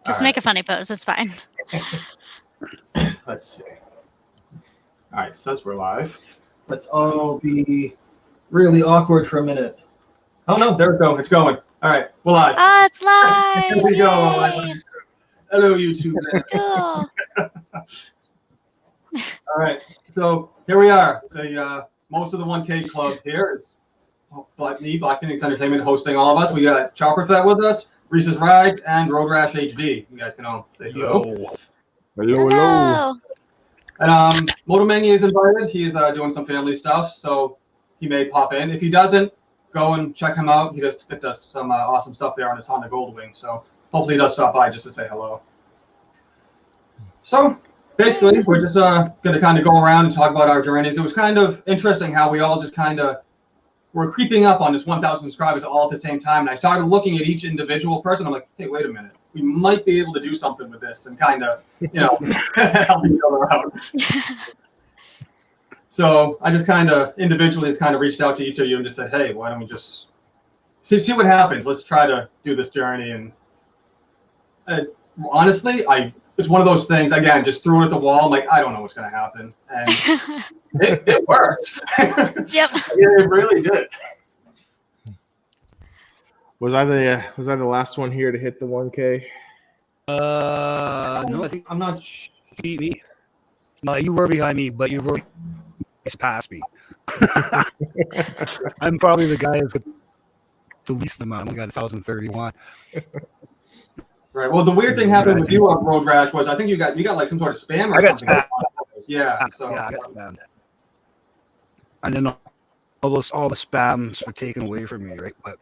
Just make a funny pose. It's fine. Let's see. All right, says we're live. Let's all be really awkward for a minute. Oh, no, there we go. It's going. All right, we're live. Oh, it's live. Here we go. Yay. Hello, YouTube. Cool. All right, so here we are. The most of the 1K club here is me, Blackphoenix Entertainment, hosting all of us. We got Chopperfett with us, Reese Rides, and Rash HD. You guys can all say hello. Hello. And Moto Mengy is invited. He's doing some family stuff, so he may pop in. If he doesn't, go and check him out. He just does some awesome stuff there on his Honda Goldwing. So hopefully he does stop by just to say hello. So basically, we're just going to kind of go around and talk about our journeys. It was kind of interesting how we all just kind of were creeping up on this 1,000 subscribers all at the same time. And I started looking at each individual person. I'm like, hey, wait a minute. We might be able to do something with this and kind of, help each other out. So I just kind of individually just kind of reached out to each of you and just said, hey, why don't we just see what happens? Let's try to do this journey. And honestly, it's one of those things, again, just threw it at the wall. I'm like, I don't know what's going to happen. And it worked. Yep. It really did. Was I the last one here to hit the 1K? No, I think I'm not me. No, you were behind me, but you've already passed me. I'm probably the guy that's the least amount. I only got 1,031. Right. Well, the weird thing happened with you on Road Rash was I think you got like some sort of spam or something. Yeah. So yeah, I got spammed. And then all the spams were taken away from me, right? But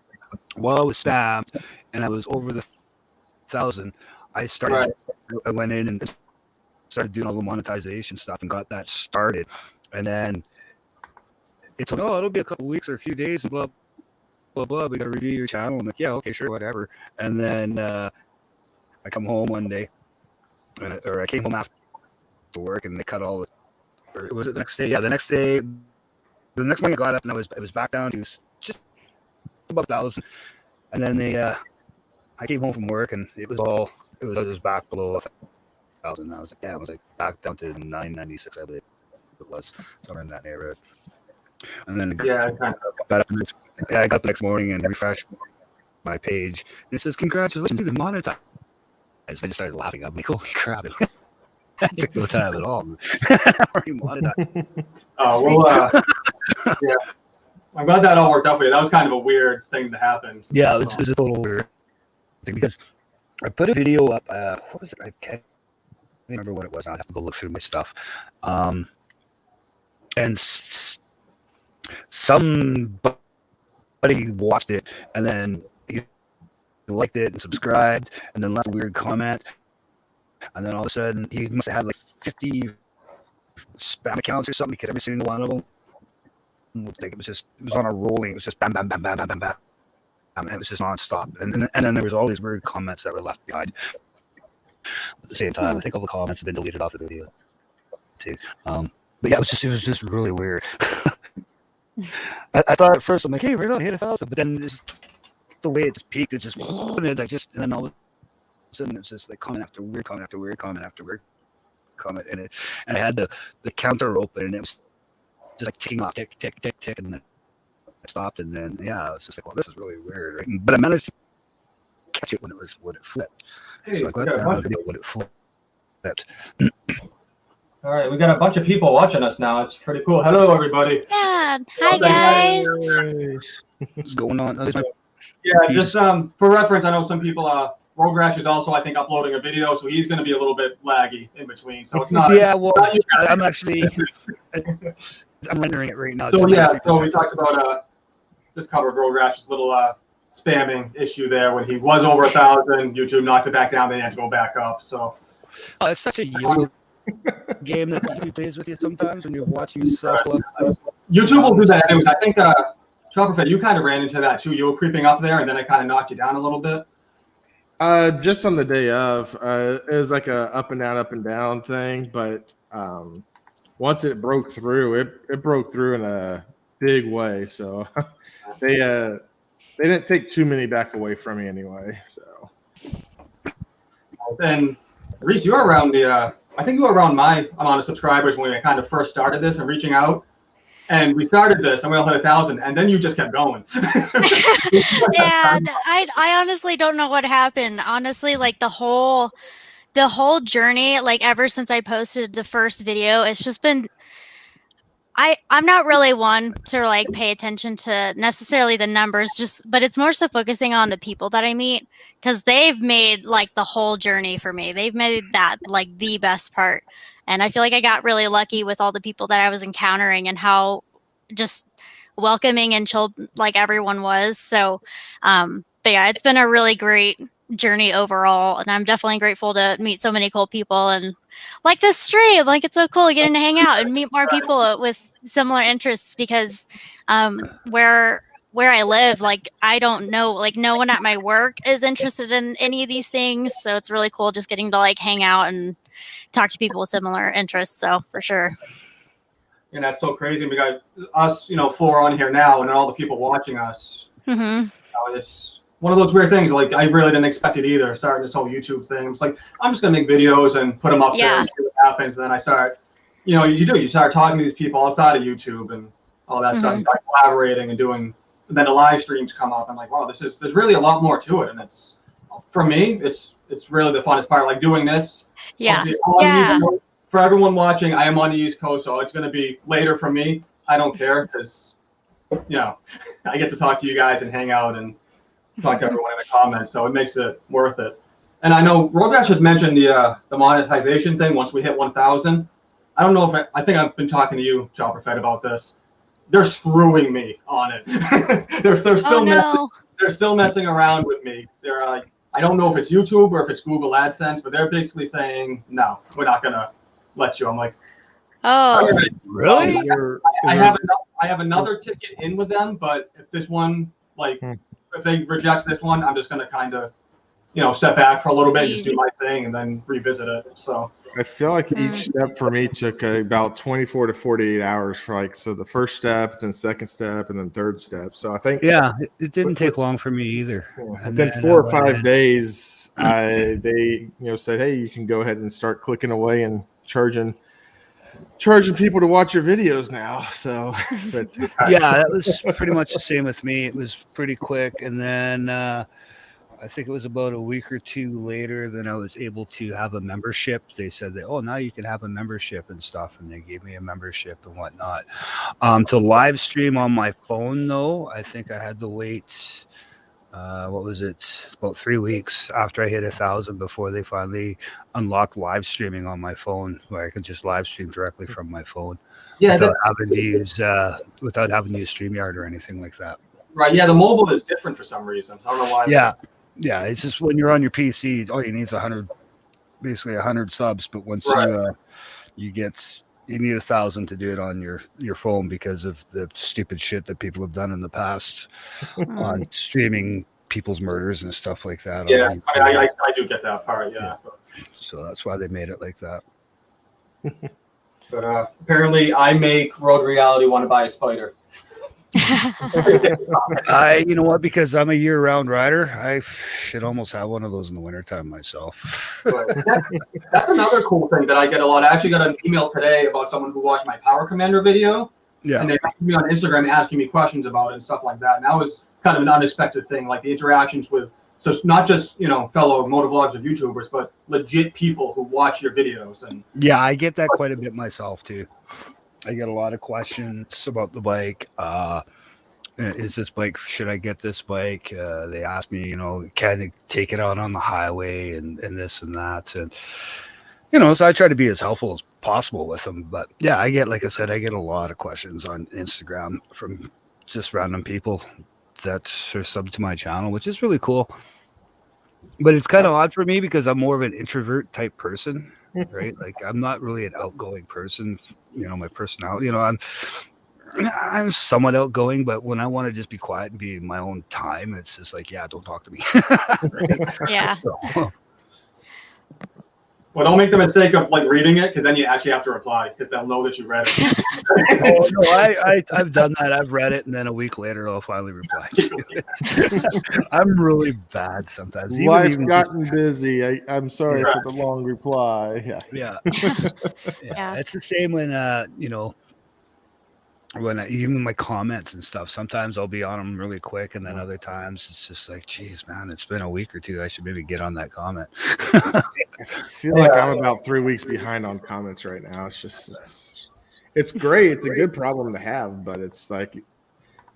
while I was spammed and I was over the 1,000, I went in and started doing all the monetization stuff and got that started. And then it took, it'll be a couple weeks or a few days and blah, blah, blah. We got to review your channel. I'm like, yeah, okay, sure, whatever. And then I come home one day, or I came home after work and they cut all the, or was it the next day? Yeah, the next morning I got up and it was back down to just above 1,000. And then I came home from work and it was back below 1,000. I was like, yeah, it was like back down to 996, I believe it was, somewhere in that neighborhood. And then I got up the next morning and refreshed my page and it says, congratulations, you've been monetized. I just started laughing. I'm like, holy crap. I took no time at all. Already monetized. Yeah. I'm glad that all worked out for you. That was kind of a weird thing to happen. Yeah, it was a total weird thing because I put a video up. What was it? I can't remember what it was. I'd have to go look through my stuff. And somebody watched it and then he liked it and subscribed and then left a weird comment. And then all of a sudden, he must have had like 50 spam accounts or something because every single one of them, like it was on a rolling. It was just bam, bam, bam, bam, bam, bam, bam. And it was just nonstop. And then there was all these weird comments that were left behind. At the same time, I think all the comments have been deleted off the video too. But yeah, it was just really weird. I thought at first I'm like, hey, right on, hit 1,000, but then the way it just peaked, it just and then all of a sudden it's just like comment after weird comment after weird comment after weird comment, and I had the counter open and it was just like ticking off, tick, tick, tick, tick, and then I stopped, and then I was just like, well, this is really weird, right? But I managed to catch it when it flipped. Hey, so I got that video when it flipped. All right, we got a bunch of people watching us now. It's pretty cool. Hello, everybody. Yeah. Hi, guys. What's going on? Yeah, just for reference, I know some people. Road Rash is also, I think, uploading a video, so he's going to be a little bit laggy in between. So it's not. Yeah, well, I'm actually. I'm rendering it right now. So yeah, so we talked about just covered Road Rash's little spamming issue there when he was over 1,000. YouTube knocked it back down, then he had to go back up. So. It's such a game that YouTube plays with you sometimes when you're watching yourself. YouTube will do that anyways. I think Chopperfett, you kind of ran into that too. You were creeping up there, and then it kind of knocked you down a little bit. Just on the day of, it was like a up and down thing. But once it broke through, it broke through in a big way. So they didn't take too many back away from me anyway. So And Reese, you were around I think you were around my amount of subscribers when we kind of first started this and reaching out. And we started this and we all hit 1,000, and then you just kept going. Yeah, I honestly don't know what happened. Honestly, like the whole journey, like ever since I posted the first video, it's just been I'm not really one to like pay attention to necessarily the numbers, but it's more so focusing on the people that I meet, because they've made like the whole journey for me. They've made that like the best part. And I feel like I got really lucky with all the people that I was encountering and how just welcoming and chill like everyone was. So but yeah, it's been a really great journey overall, and I'm definitely grateful to meet so many cool people, and like this stream, like it's so cool getting to hang out and meet more people with similar interests, because where I live, like I don't know, like no one at my work is interested in any of these things, so it's really cool just getting to like hang out and talk to people with similar interests. So for sure. And that's so crazy. We got us, 4 on here now, and then all the people watching us. It's one of those weird things. Like I really didn't expect it either. Starting this whole YouTube thing, it's like I'm just gonna make videos and put them up there and see what happens. And then I start, you start talking to these people outside of YouTube and all that stuff. You start collaborating and doing. And then the live streams come up. I'm like, wow, there's really a lot more to it. And it's for me, it's really the funnest part. Like doing this. Yeah. For everyone watching, I am on the East Coast, so it's going to be later for me. I don't care because, I get to talk to you guys and hang out and talk to everyone in the comments, so it makes it worth it. And I know Road Rash had mentioned the monetization thing once we hit 1,000. I don't know if I think I've been talking to you, Chopperfett, about this. They're screwing me on it. they're still messing around with me. They're like, I don't know if it's YouTube or if it's Google AdSense, but they're basically saying, no, we're not going to let you. I'm like, oh, really? I have another ticket in with them, but if this one, like, if they reject this one, I'm just going to kind of, step back for a little bit and just do my thing and then revisit it. So I feel like each step for me took about 24 to 48 hours for so the first step, then second step, and then third step. So I think it didn't take long for me either. Within 4 or 5 days, they said, hey, you can go ahead and start clicking away and charging people to watch your videos now. So but that was pretty much the same with me. It was pretty quick, and then I think it was about a week or two later, then I was able to have a membership. They said that, now you can have a membership and stuff. And they gave me a membership and whatnot. To live stream on my phone, though, I think I had to wait, what was it? About 3 weeks after I hit 1,000 before they finally unlocked live streaming on my phone, where I could just live stream directly from my phone without having to use StreamYard or anything like that. Right. Yeah. The mobile is different for some reason. I don't know why. Yeah, it's just when you're on your PC, all you need is 100 subs. But once you need 1,000 to do it on your phone because of the stupid shit that people have done in the past on streaming people's murders and stuff like that. Yeah, I do get that part. Yeah. So that's why they made it like that. But apparently, I make Road Reality want to buy a spider. You know what? Because I'm a year-round rider, I should almost have one of those in the wintertime myself. That's another cool thing that I get a lot. I actually got an email today about someone who watched my Power Commander video. Yeah. And they messaged me on Instagram asking me questions about it and stuff like that. And that was kind of an unexpected thing, like the interactions with, so it's not just, fellow motovloggers or YouTubers, but legit people who watch your videos. And yeah, I get that quite a bit myself too. I get a lot of questions about the bike. Is this bike, should I get this bike? They ask me, can I take it out on the highway and this and that. And, so I try to be as helpful as possible with them. But yeah, I get a lot of questions on Instagram from just random people that are subbed to my channel, which is really cool. But it's kind of odd for me because I'm more of an introvert type person, right? Like I'm not really an outgoing person. My personality, I'm somewhat outgoing, but when I want to just be quiet and be in my own time, it's just like, don't talk to me. Yeah. Well, don't make the mistake of like reading it, because then you actually have to reply, because they'll know that you read it. Oh, no, I've done that. I've read it, and then a week later, I'll finally reply to it. I'm really bad sometimes. Life's gotten busy. I'm sorry Right. for the long reply. Yeah. Yeah. It's the same when you know, when even my comments and stuff. Sometimes I'll be on them really quick, and then other times it's just like, geez, man, it's been a week or two. I should maybe get on that comment. I feel like I'm about 3 weeks behind on comments right now. It's just it's great. It's a good problem to have, but it's like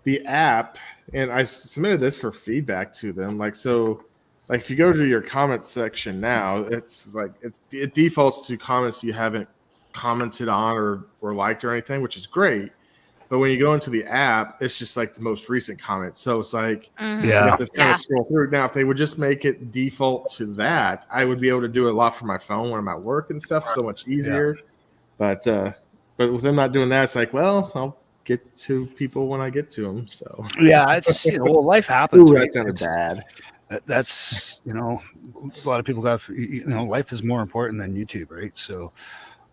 the app, and I submitted this for feedback to them. Like, so like if you go to your comments section now, it's like it defaults to comments you haven't commented on or liked or anything, which is great. But when you go into the app, it's just like the most recent comments. So it's like, Yeah. to kind of scroll through. Now, if they would just make it default to that, I would be able to do it a lot from my phone when I'm at work and stuff. So much easier. But with them not doing that, it's like, well, I'll get to people when I get to them. So Yeah, it's, you know, well, life happens. Ooh, Right? that sounded bad. That's, you know, a lot of people got, you know, life is more important than YouTube, right? So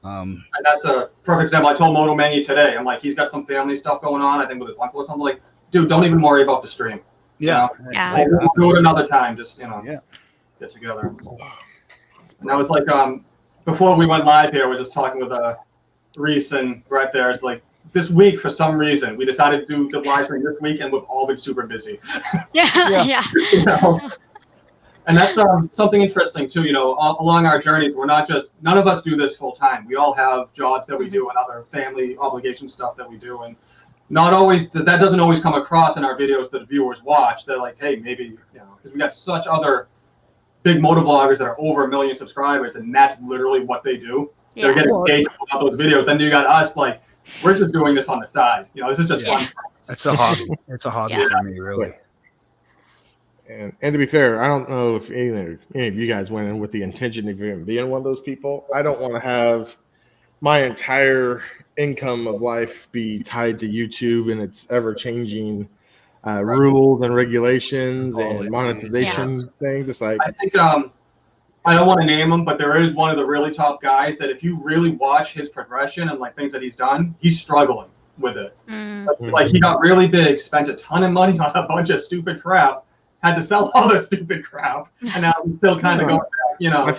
And that's a perfect example. I told Moto Mengy today, I'm like, he's got some family stuff going on, I think with his uncle or something. Like, dude, don't even worry about the stream. yeah. Yeah. We'll do it another time. Just, you know, Yeah. get together. And that was like, before we went live here, we're just talking with Reese, and right there, it's like, this week, for some reason, we decided to do the live stream this week, and we've all been super busy. Yeah. You know? And that's something interesting too. You know, along our journeys, we're not just, none of us do this full time. We all have jobs that we do and other family obligation stuff that we do, and not always, that doesn't always come across in our videos that the viewers watch. They're like, hey, maybe, you know, because we got such other big motor bloggers that are over 1 million subscribers, and that's literally what they do. They're getting paid to put out those videos. Then you got us, like, we're just doing this on the side. You know, this is just fun for us. It's a hobby. It's a hobby for me, really. And to be fair, I don't know if any of you guys went in with the intention of even being one of those people. I don't want to have my entire income of life be tied to YouTube and its ever-changing rules and regulations and monetization things. It's like, I think I don't want to name him, but there is one of the really top guys that if you really watch his progression and like things that he's done, he's struggling with it. Like he got really big, spent a ton of money on a bunch of stupid crap, had to sell all the stupid crap, and now he's still kind of going back, you know. I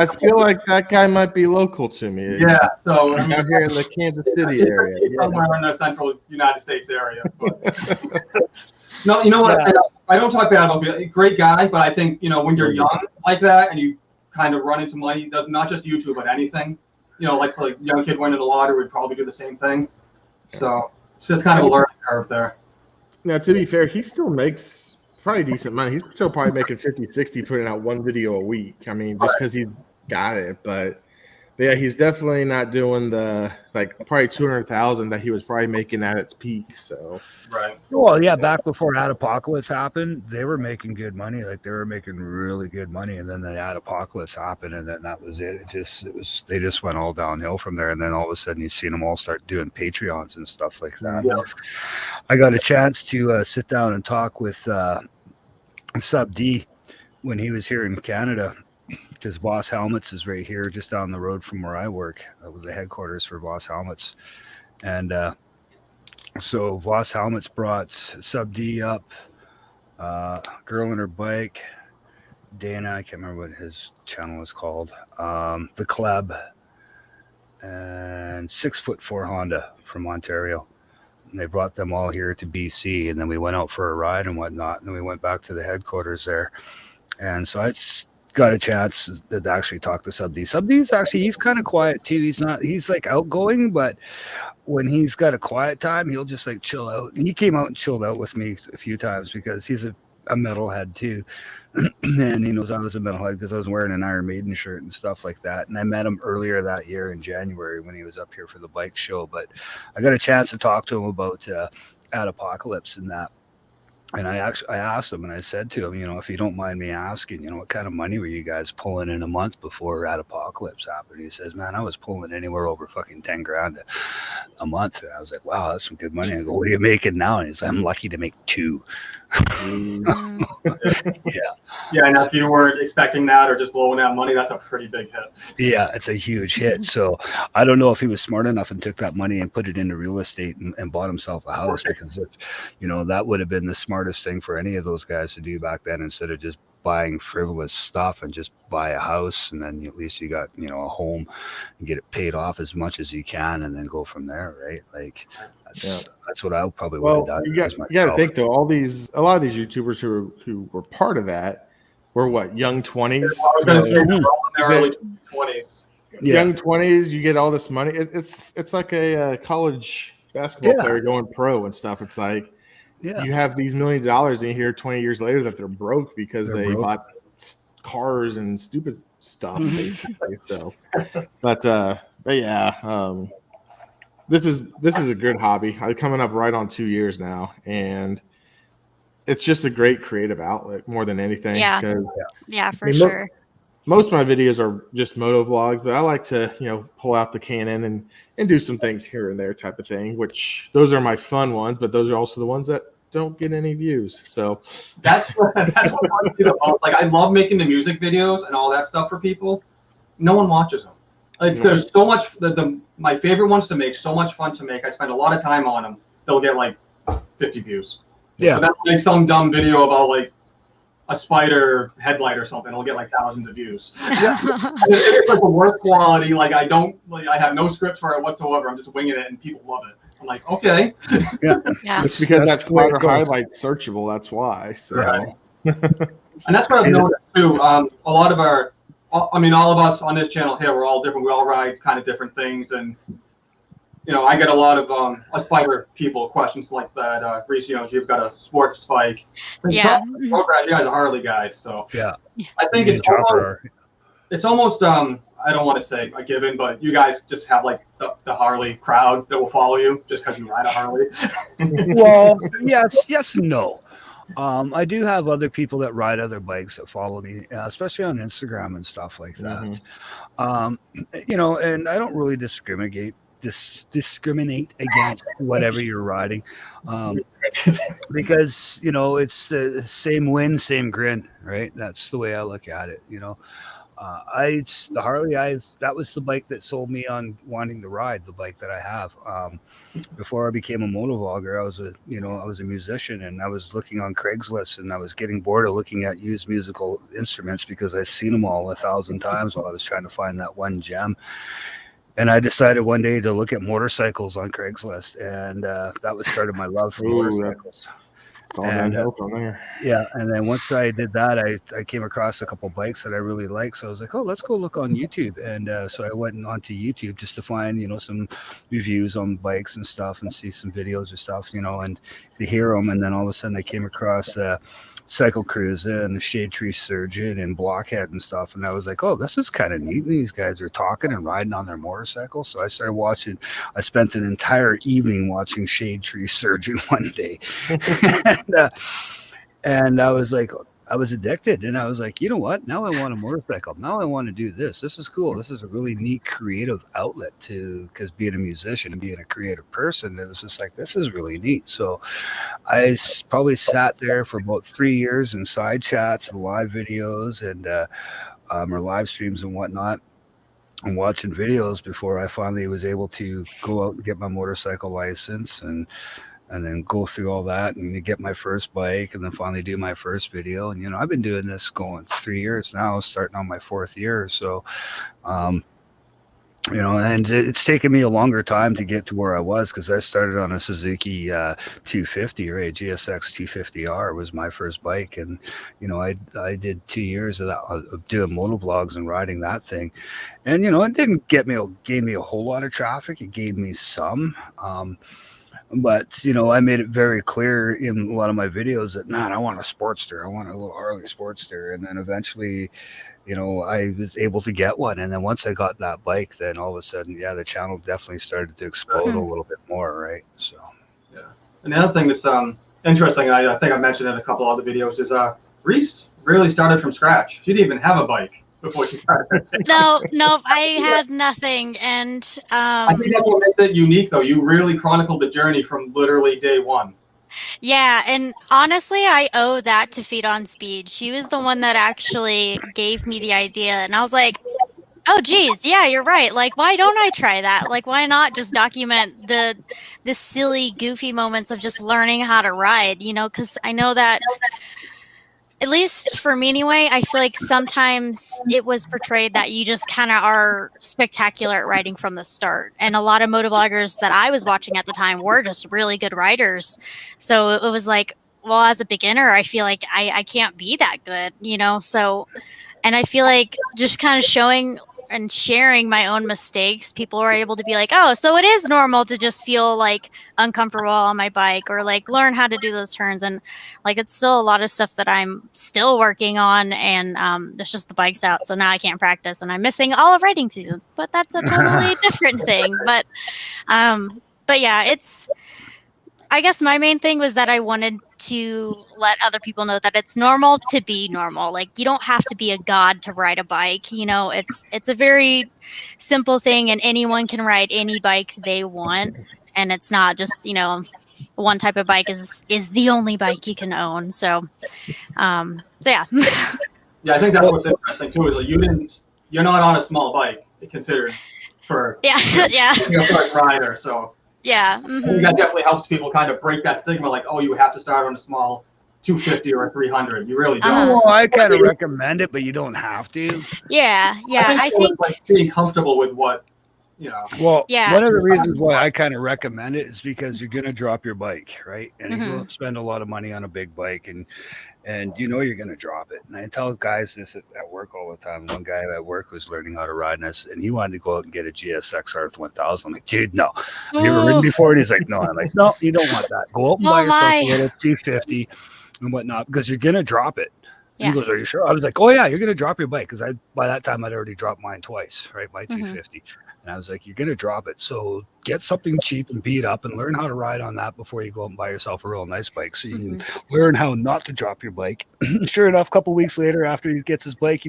feel like that guy might be local to me. Yeah, so I mean, out here in the Kansas City area, somewhere in the central United States area. But. No, you know what? I don't talk bad about him. Great guy, but I think, you know, when you're young like that and you kind of run into money, does not just YouTube but anything. You know, like young kid winning the lottery would probably do the same thing. So it's just kind of a learning curve there. Now, to be fair, he still makes probably decent money. He's still probably making 50, 60 putting out one video a week. I mean, just because he's got it. But yeah, he's definitely not doing the like probably 200,000 that he was probably making at its peak. So right. Well, yeah, back before Apocalypse happened, they were making good money. Like they were making really good money, and then the Apocalypse happened, and then that was it. They just went all downhill from there. And then all of a sudden, you've seen them all start doing Patreons and stuff like that. Yeah. I got a chance to sit down and talk with Sub D when he was here in Canada, because Boss Helmets is right here just down the road from where I work. That was the headquarters for Boss Helmets. And so Boss Helmets brought Sub D up, Girl in Her Bike, Dana, I can't remember what his channel is called, The Club, and 6'4" Honda from Ontario. And they brought them all here to BC, and then we went out for a ride and whatnot. And then we went back to the headquarters there. And so I got a chance to actually talk to Sub D. Sub D's actually, he's kind of quiet too. He's like outgoing, but when he's got a quiet time, he'll just like chill out. And he came out and chilled out with me a few times because he's a metalhead too. And he knows I was a metalhead because I was wearing an Iron Maiden shirt and stuff like that. And I met him earlier that year in January when he was up here for the bike show. But I got a chance to talk to him about Apocalypse and that. And I asked him, and I said to him, you know, if you don't mind me asking, you know, what kind of money were you guys pulling in a month before Apocalypse happened? He says, man, I was pulling anywhere over fucking 10 grand a month. And I was like, wow, that's some good money. I go, what are you making now? And he's like, I'm lucky to make 2. Yeah, and if you weren't expecting that or just blowing out money, that's a pretty big hit. Yeah, it's a huge hit. So I don't know if he was smart enough and took that money and put it into real estate and bought himself a house, because if, you know, that would have been the smartest thing for any of those guys to do back then, instead of just buying frivolous stuff, and just buy a house, and then at least you got, you know, a home and get it paid off as much as you can, and then go from there, right? Like that's what I probably would have done. You got to think though, a lot of these YouTubers who were part of that were what, young 20s? I was going to say, they're all in their early 20s. Young 20s, you get all this money. It's like a college basketball player going pro and stuff. It's like you have these millions of dollars, and you hear 20 years later that they're broke because they bought cars and stupid stuff. Basically. So, but yeah, this is a good hobby. I'm coming up right on 2 years now, and it's just a great creative outlet more than anything. Yeah, for sure. Most of my videos are just moto vlogs, but I like to, you know, pull out the Canon and do some things here and there type of thing, which those are my fun ones, but those are also the ones that don't get any views. So that's what I do the most. Like, I love making the music videos and all that stuff for people. No one watches them. Like, there's so much, my favorite ones to make, so much fun to make. I spend a lot of time on them. They'll get like 50 views. Yeah, but that's like some dumb video about like a spider headlight or something. It'll get like thousands of views. It's like the worst quality. Like, I have no script for it whatsoever. I'm just winging it, and people love it. I'm like, okay. It's because that spider highlight's searchable. That's why. So, and that's what I've noticed too. A lot of all of us on this channel here, we're all different. We all ride kind of different things, and you know, I get a lot of spider people questions like that. Reese, you know, you've got a sports bike. You guys are Harley guys, so I think it's almost I don't want to say a given, but you guys just have like the Harley crowd that will follow you just because you ride a Harley. Well, yes and no. I do have other people that ride other bikes that follow me, especially on Instagram and stuff like that. You know, and I don't really discriminate against whatever you're riding, because, you know, it's the same win, same grin, right? That's the way I look at it. You know, the Harley, that was the bike that sold me on wanting to ride the bike that I have. Before I became a moto vlogger, I was a musician, and I was looking on Craigslist, and I was getting bored of looking at used musical instruments because I've seen them all 1,000 times while I was trying to find that one gem. And I decided one day to look at motorcycles on Craigslist, and that was started my love for motorcycles. And then once I did that, I came across a couple bikes that I really liked. So I was like, oh, let's go look on YouTube. And so I went onto YouTube just to find, you know, some reviews on bikes and stuff, and see some videos or stuff, you know, and to hear them. And then all of a sudden I came across the Cycle Cruiser and the Shade Tree Surgeon and Blockhead and stuff, and I was like, oh, this is kind of neat. And these guys are talking and riding on their motorcycles. So I started watching. I spent an entire evening watching Shade Tree Surgeon one day. And I was like, I was addicted, and I was like, you know what? Now I want a motorcycle. Now I want to do this. This is cool. This is a really neat creative outlet because being a musician and being a creative person, it was just like, this is really neat. So I probably sat there for about 3 years in side chats and live videos and or live streams and whatnot, and watching videos before I finally was able to go out and get my motorcycle license and then go through all that and get my first bike, and then finally do my first video. And, you know, I've been doing this going 3 years now, starting on my 4th year. So, you know, and it's taken me a longer time to get to where I was, because I started on a Suzuki 250, or a GSX 250R was my first bike. And, you know, I did 2 years of that, of doing moto vlogs and riding that thing. And, you know, it didn't gain me a whole lot of traffic. It gave me some, but, you know, I made it very clear in a lot of my videos that, man, I want a Sportster. I want a little Harley Sportster. And then eventually, you know, I was able to get one. And then once I got that bike, then all of a sudden, the channel definitely started to explode a little bit more, right? So, yeah. And the other thing that's interesting, I think I mentioned in a couple other videos, is Reese really started from scratch. She didn't even have a bike before she started. No, I had nothing, and I think that's what makes it unique, though. You really chronicled the journey from literally day one. yeah, and honestly, I owe that to Feet on Speed. She was the one that actually gave me the idea, and I was like, oh geez, yeah, you're right. Like, why don't I try that? Like, why not just document the silly, goofy moments of just learning how to ride, you know, because I know that, at least for me anyway, I feel like sometimes it was portrayed that you just kind of are spectacular at riding from the start. And a lot of motovloggers that I was watching at the time were just really good riders. So it was like, well, as a beginner, I feel like I can't be that good, you know? So, and I feel like just kind of showing and sharing my own mistakes, people are able to be like, oh, so it is normal to just feel like uncomfortable on my bike, or like learn how to do those turns. And like, it's still a lot of stuff that I'm still working on, and there's just the bike's out, so now I can't practice and I'm missing all of riding season, but that's a totally different thing. But yeah, it's, I guess my main thing was that I wanted to let other people know that it's normal to be normal. Like, you don't have to be a god to ride a bike. You know, it's a very simple thing, and anyone can ride any bike they want. And it's not just, you know, one type of bike is the only bike you can own. So yeah. Yeah, I think that's what's interesting too. Is like you're not on a small bike. It's considered for yeah, yeah, a first rider. So yeah. I think that definitely helps people kind of break that stigma. Like, oh, you have to start on a small 250 or a 300. You really don't. Well, I kind of recommend it, but you don't have to. Yeah, I think like being comfortable with what, you know. Well, yeah. One of the reasons why I kind of recommend it is because you're gonna drop your bike, right? And you Mhm. don't spend a lot of money on a big bike, and you know you're gonna drop it. And I tell guys this at work all the time. One guy at work was learning how to ride, and he wanted to go out and get a GSX-R 1000. I'm like, dude, no. Have you ever ridden before? And he's like, no. I'm like, no, you don't want that. Go out and buy yourself a little 250 and whatnot, because you're gonna drop it. Yeah. He goes, are you sure? I was like, oh yeah, you're gonna drop your bike, because by that time I'd already dropped mine twice, right? My 250. And I was like, you're going to drop it. So get something cheap and beat up and learn how to ride on that before you go out and buy yourself a real nice bike. So you can learn how not to drop your bike. Sure enough, a couple of weeks later, after he gets his bike,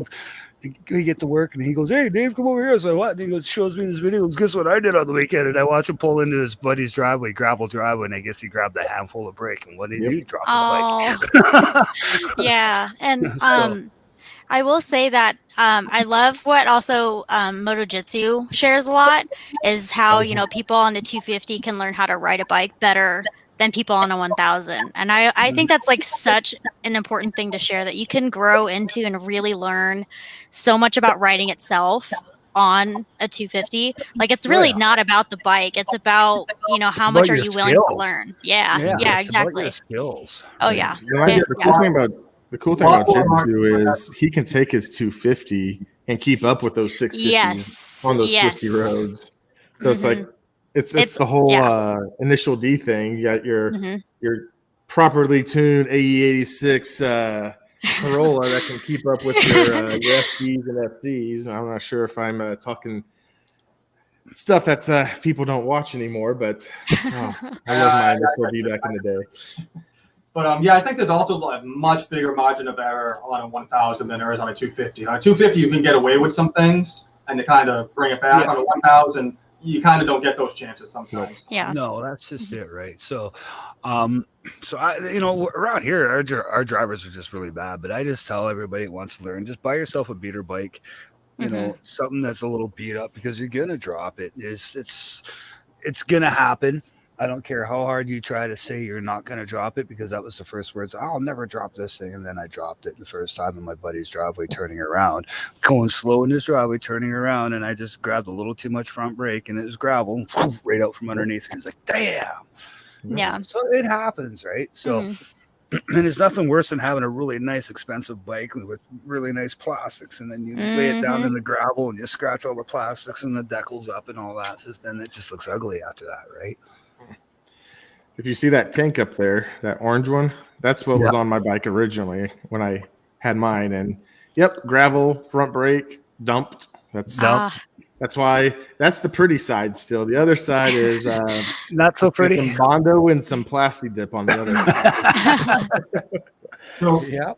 he get to work and he goes, hey, Dave, come over here. So what? And he goes, shows me this video. He goes, guess what I did on the weekend? And I watched him pull into his buddy's driveway, gravel driveway. And I guess he grabbed a handful of brake. And what did he do? Drop his bike. Yeah. And I will say that I love what also Moto Jitsu shares a lot, is how, you know, people on the 250 can learn how to ride a bike better than people on a 1000. And I think that's like such an important thing to share, that you can grow into and really learn so much about riding itself on a 250. Like, it's really not about the bike. It's about, you know, how much are you willing to learn? Yeah, exactly. About your skills. Oh yeah. The cool thing about Jitsu is he can take his 250 and keep up with those 650s on those 50 roads. So it's like it's the whole initial D thing. You got your properly tuned AE86 Corolla that can keep up with your FDs and FCs. I'm not sure if I'm talking stuff that people don't watch anymore, but I love my initial D back in the day. But yeah, I think there's also a much bigger margin of error on a 1000 than there is on a 250. On a 250, you can get away with some things and to kind of bring it back. On a 1000, you kind of don't get those chances sometimes. Yeah. No, that's just it, right? So, I, you know, around here, our drivers are just really bad. But I just tell everybody that wants to learn, just buy yourself a beater bike. You know, something that's a little beat up, because you're gonna drop it. It's gonna happen. I don't care how hard you try to say you're not going to drop it, because that was the first words. I'll never drop this thing. And then I dropped it the first time in my buddy's driveway, turning around, going slow in his driveway, turning around. And I just grabbed a little too much front brake, and it was gravel right out from underneath. And it's like, damn. Yeah. So it happens, right? So, and there's nothing worse than having a really nice, expensive bike with really nice plastics, and then you lay it down in the gravel and you scratch all the plastics and the decals up and all that. Then it just looks ugly after that, right? If you see that tank up there, that orange one, that's what was on my bike originally when I had mine. And gravel, front brake, dumped. That's That's why that's the pretty side still. The other side is Not so pretty. some Bondo and some Plasti Dip on the other side. So Yeah.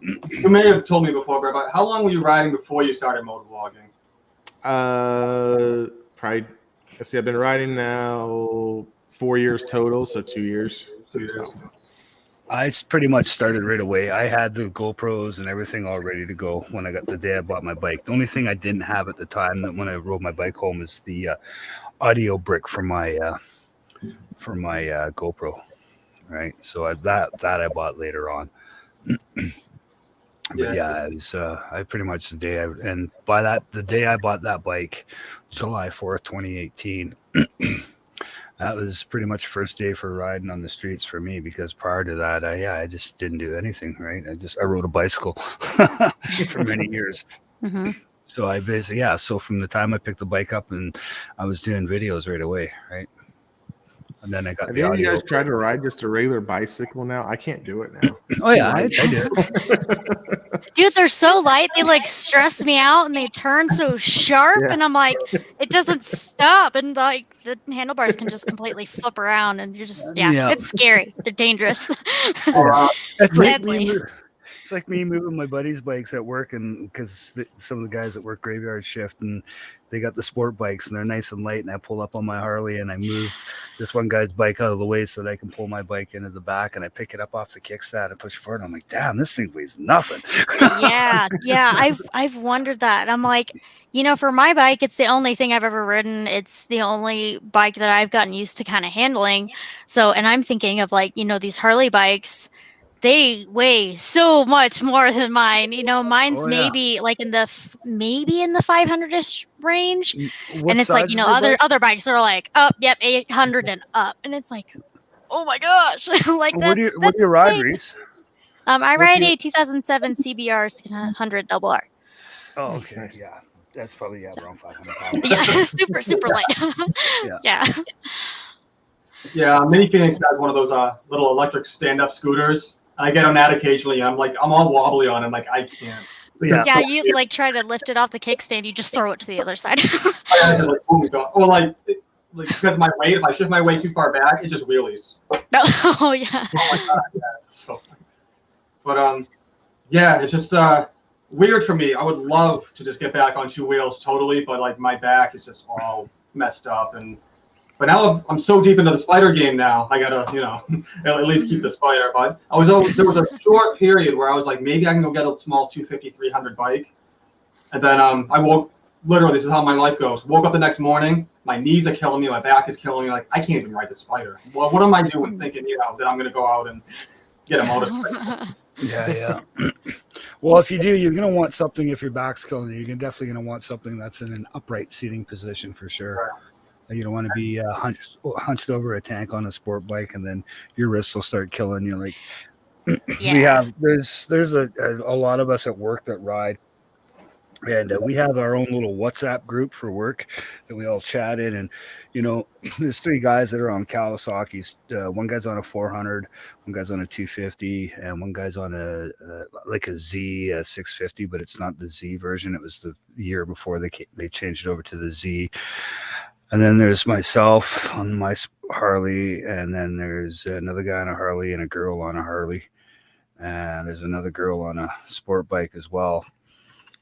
you may have told me before, but how long were you riding before you started motovlogging? Probably. Let's see. I've been riding now 4 years total, so 2 years. 2 years. So. I pretty much started right away. I had the GoPros and everything all ready to go when I got the day I bought my bike. The only thing I didn't have at the time that when I rode my bike home is the audio brick for my GoPro, right? So that I bought later on. But yeah, it was I pretty much the day the day I bought that bike, July 4th, 2018. That was pretty much the first day for riding on the streets for me, because prior to that, I just didn't do anything, right? I rode a bicycle for many years. Mm-hmm. So I basically, so from the time I picked the bike up, and I was doing videos right away, right? And then I got Have the you audio. guys tried to ride just a regular bicycle now? I can't do it now. Oh yeah, I did. Dude, they're so light. They like stress me out, and they turn so sharp, Yeah. and I'm like, it doesn't stop, and like the handlebars can just completely flip around, and you're just Yeah. it's scary. They're dangerous. It's like Deadly. it's like me moving my buddies' bikes at work, and because some of the guys that work graveyard shift, and they got the sport bikes, and they're nice and light, and I pull up on my Harley, and I move this one guy's bike out of the way so that I can pull my bike into the back, and I pick it up off the kickstand and push it forward. I'm like, damn, this thing weighs nothing. Yeah. I've wondered that. I'm like, for my bike, it's the only thing I've ever ridden. It's the only bike that I've gotten used to kind of handling. So, and I'm thinking of like, these Harley bikes, they weigh so much more than mine. Mine's Oh, yeah. maybe like in the 500-ish range. What And it's like, size is your bike? other bikes are like, oh, yep, 800 and up. And it's like, oh my gosh. Like What do that's you ride, insane. Reese? I what ride do you- a 2007 CBR 600 double R. Oh, okay, yeah, that's probably around 500 pounds. Yeah, super light. Yeah. Yeah, Mini Phoenix has one of those little electric stand-up scooters. I get on that occasionally, and I'm all wobbly on it. I'm like, I can't. Yeah. Yeah, you like try to lift it off the kickstand, you just throw it to the other side. I have to, like, oh my God. Or like because of my weight, if I shift my weight too far back, it just wheelies. Oh yeah. Oh my God, yeah, it's so funny. But yeah, it's just weird for me. I would love to just get back on two wheels totally, but like my back is just all messed up. But now I'm so deep into the spider game now. I gotta, at least keep the spider. But there was a short period where I was like, maybe I can go get a small 250, 300 bike. And then I woke, literally, this is how my life goes. Woke up the next morning, my knees are killing me, my back is killing me. Like, I can't even ride the spider. Well, what am I doing thinking, that I'm gonna go out and get a motorcycle? Yeah. Well, if you do, you're going to want something, if your back's killing you, you're definitely going to want something that's in an upright seating position for sure. Right. You don't want to be hunched over a tank on a sport bike, and then your wrists will start killing you. Like Yeah. there's a lot of us at work that ride. And we have our own little WhatsApp group for work that we all chat in. And, there's three guys that are on Kawasaki's. One guy's on a 400, one guy's on a 250, and one guy's on a Z 650, but it's not the Z version. It was the year before they changed it over to the Z. And then there's myself on my Harley, and then there's another guy on a Harley and a girl on a Harley. And there's another girl on a sport bike as well.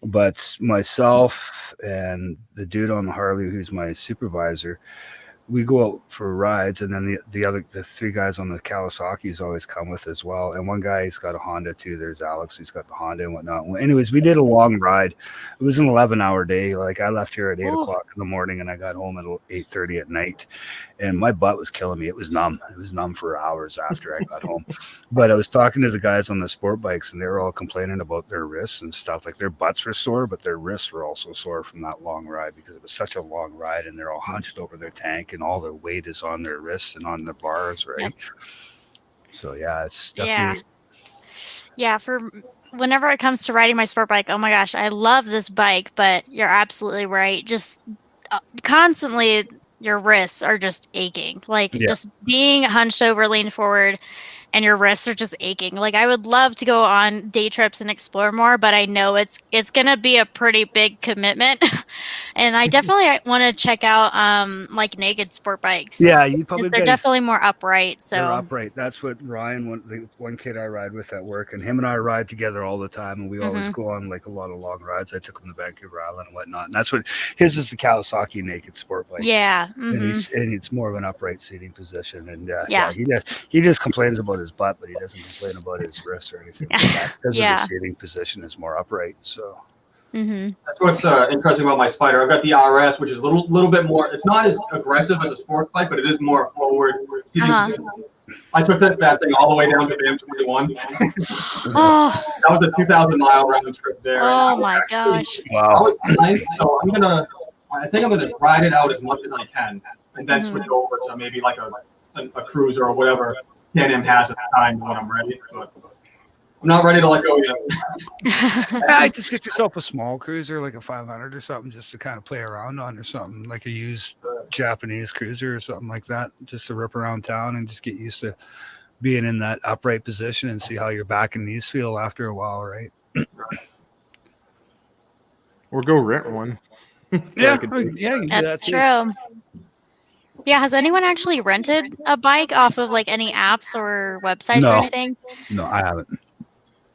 But myself and the dude on the Harley, who's my supervisor, we go out for rides, and then the three guys on the Kawasaki's always come with as well. And one guy, he's got a Honda too. There's Alex, he's got the Honda and whatnot. Well, anyways, we did a long ride. It was an 11-hour day. Like, I left here at 8 o'clock in the morning, and I got home at 8:30 at night, and my butt was killing me. It was numb. It was numb for hours after I got home. But I was talking to the guys on the sport bikes, and they were all complaining about their wrists and stuff. Like, their butts were sore, but their wrists were also sore from that long ride, because it was such a long ride, and they're all hunched over their tank, and all their weight is on their wrists and on the bars, right? Yep. So yeah, it's definitely for whenever it comes to riding my sport bike, oh my gosh, I love this bike, but you're absolutely right. Just constantly your wrists are just aching. Like just being hunched over, leaned forward, and your wrists are just aching. Like I would love to go on day trips and explore more, but I know it's gonna be a pretty big commitment. And I definitely want to check out like naked sport bikes. Yeah, you Because probably they're definitely more upright. they're So upright. That's what Ryan, the one kid I ride with at work, and him and I ride together all the time, and we always go on like a lot of long rides. I took him to Vancouver Island and whatnot, and that's what his is, the Kawasaki naked sport bike. yeah. And it's more of an upright seating position, and Yeah. he just complains about his butt, but he doesn't complain about his wrists or anything like that, because Yeah. the seating position is more upright. So That's what's interesting about my Spider. I've got the RS, which is a little bit more. It's not as aggressive as a sports bike, but it is more forward. I took that thing all the way down to Bam 21. Oh, That was a 2,000-mile round trip there. oh my gosh. I wow. was behind, so I think I'm gonna ride it out as much as I can, and then switch over to maybe like a cruiser or whatever Can-Am has at the time when I'm ready. But I'm not ready to let go yet. I just get yourself a small cruiser, like a 500 or something, just to kind of play around on, or something like a used Japanese cruiser or something like that, just to rip around town and just get used to being in that upright position and see how your back and knees feel after a while, right? Or go rent one. Yeah, you can do that That's too. true. Yeah, has anyone actually rented a bike off of like any apps or websites No. or anything? No, I haven't.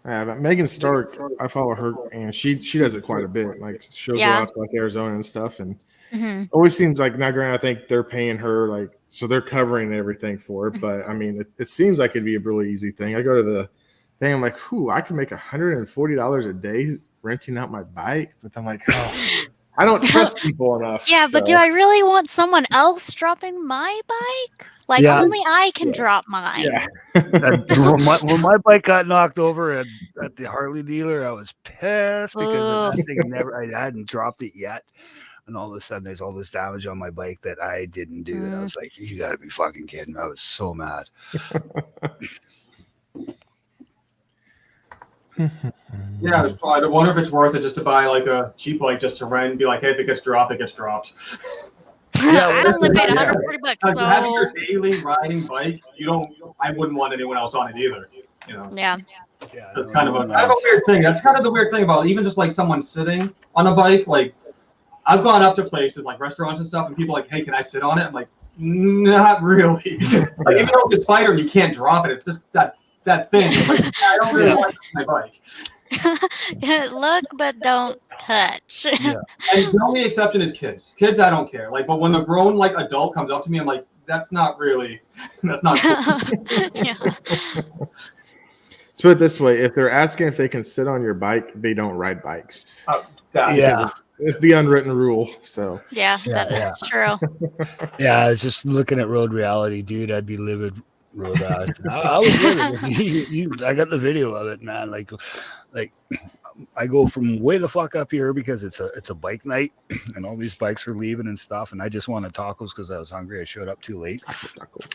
Yeah, but Megan Stark, I follow her, and she does it quite a bit. Like she'll go Yeah. out to like Arizona and stuff, and Mhm. always seems like, now granted, I think they're paying her, like, so they're covering everything for it. But I mean, it seems like it'd be a really easy thing. I go to the thing, I'm like, I can make $140 a day renting out my bike. But I'm like, I don't trust people enough. Yeah, but do so- I really want someone else dropping my bike? Like Yeah. only I can drop mine. Yeah. When my bike got knocked over at the Harley dealer, I was pissed because that thing I hadn't dropped it yet. And all of a sudden, there's all this damage on my bike that I didn't do. And I was like, you got to be fucking kidding. I was so mad. Yeah, I wonder if it's worth it just to buy like a cheap bike just to rent and be like, hey, if it gets dropped, it gets dropped. I only paid Yeah. 140 bucks. Like, having your So daily riding bike, I wouldn't want anyone else on it either. You know, yeah. Yeah, that's kind of a weird thing. That's kind of the weird thing about even just like someone sitting on a bike. Like I've gone up to places like restaurants and stuff, and people are like, hey, can I sit on it? I'm like, not really. Like even though it's Spider and you can't drop it, it's just that thing. Like, I don't really like my bike. Look, but don't touch. And the only exception is kids. Kids, I don't care. Like, but when a grown like adult comes up to me, I'm like, that's not cool. Yeah. Let's put it this way: if they're asking if they can sit on your bike, they don't ride bikes. Yeah. It's the unwritten rule. So Yeah, that is true. Yeah, I was just looking at Road Reality, dude. I'd be livid. Road Reality. I was livid. I got the video of it, man. Like I go from way the fuck up here because it's a bike night and all these bikes are leaving and stuff, and I just wanted tacos because I was hungry. I showed up too late.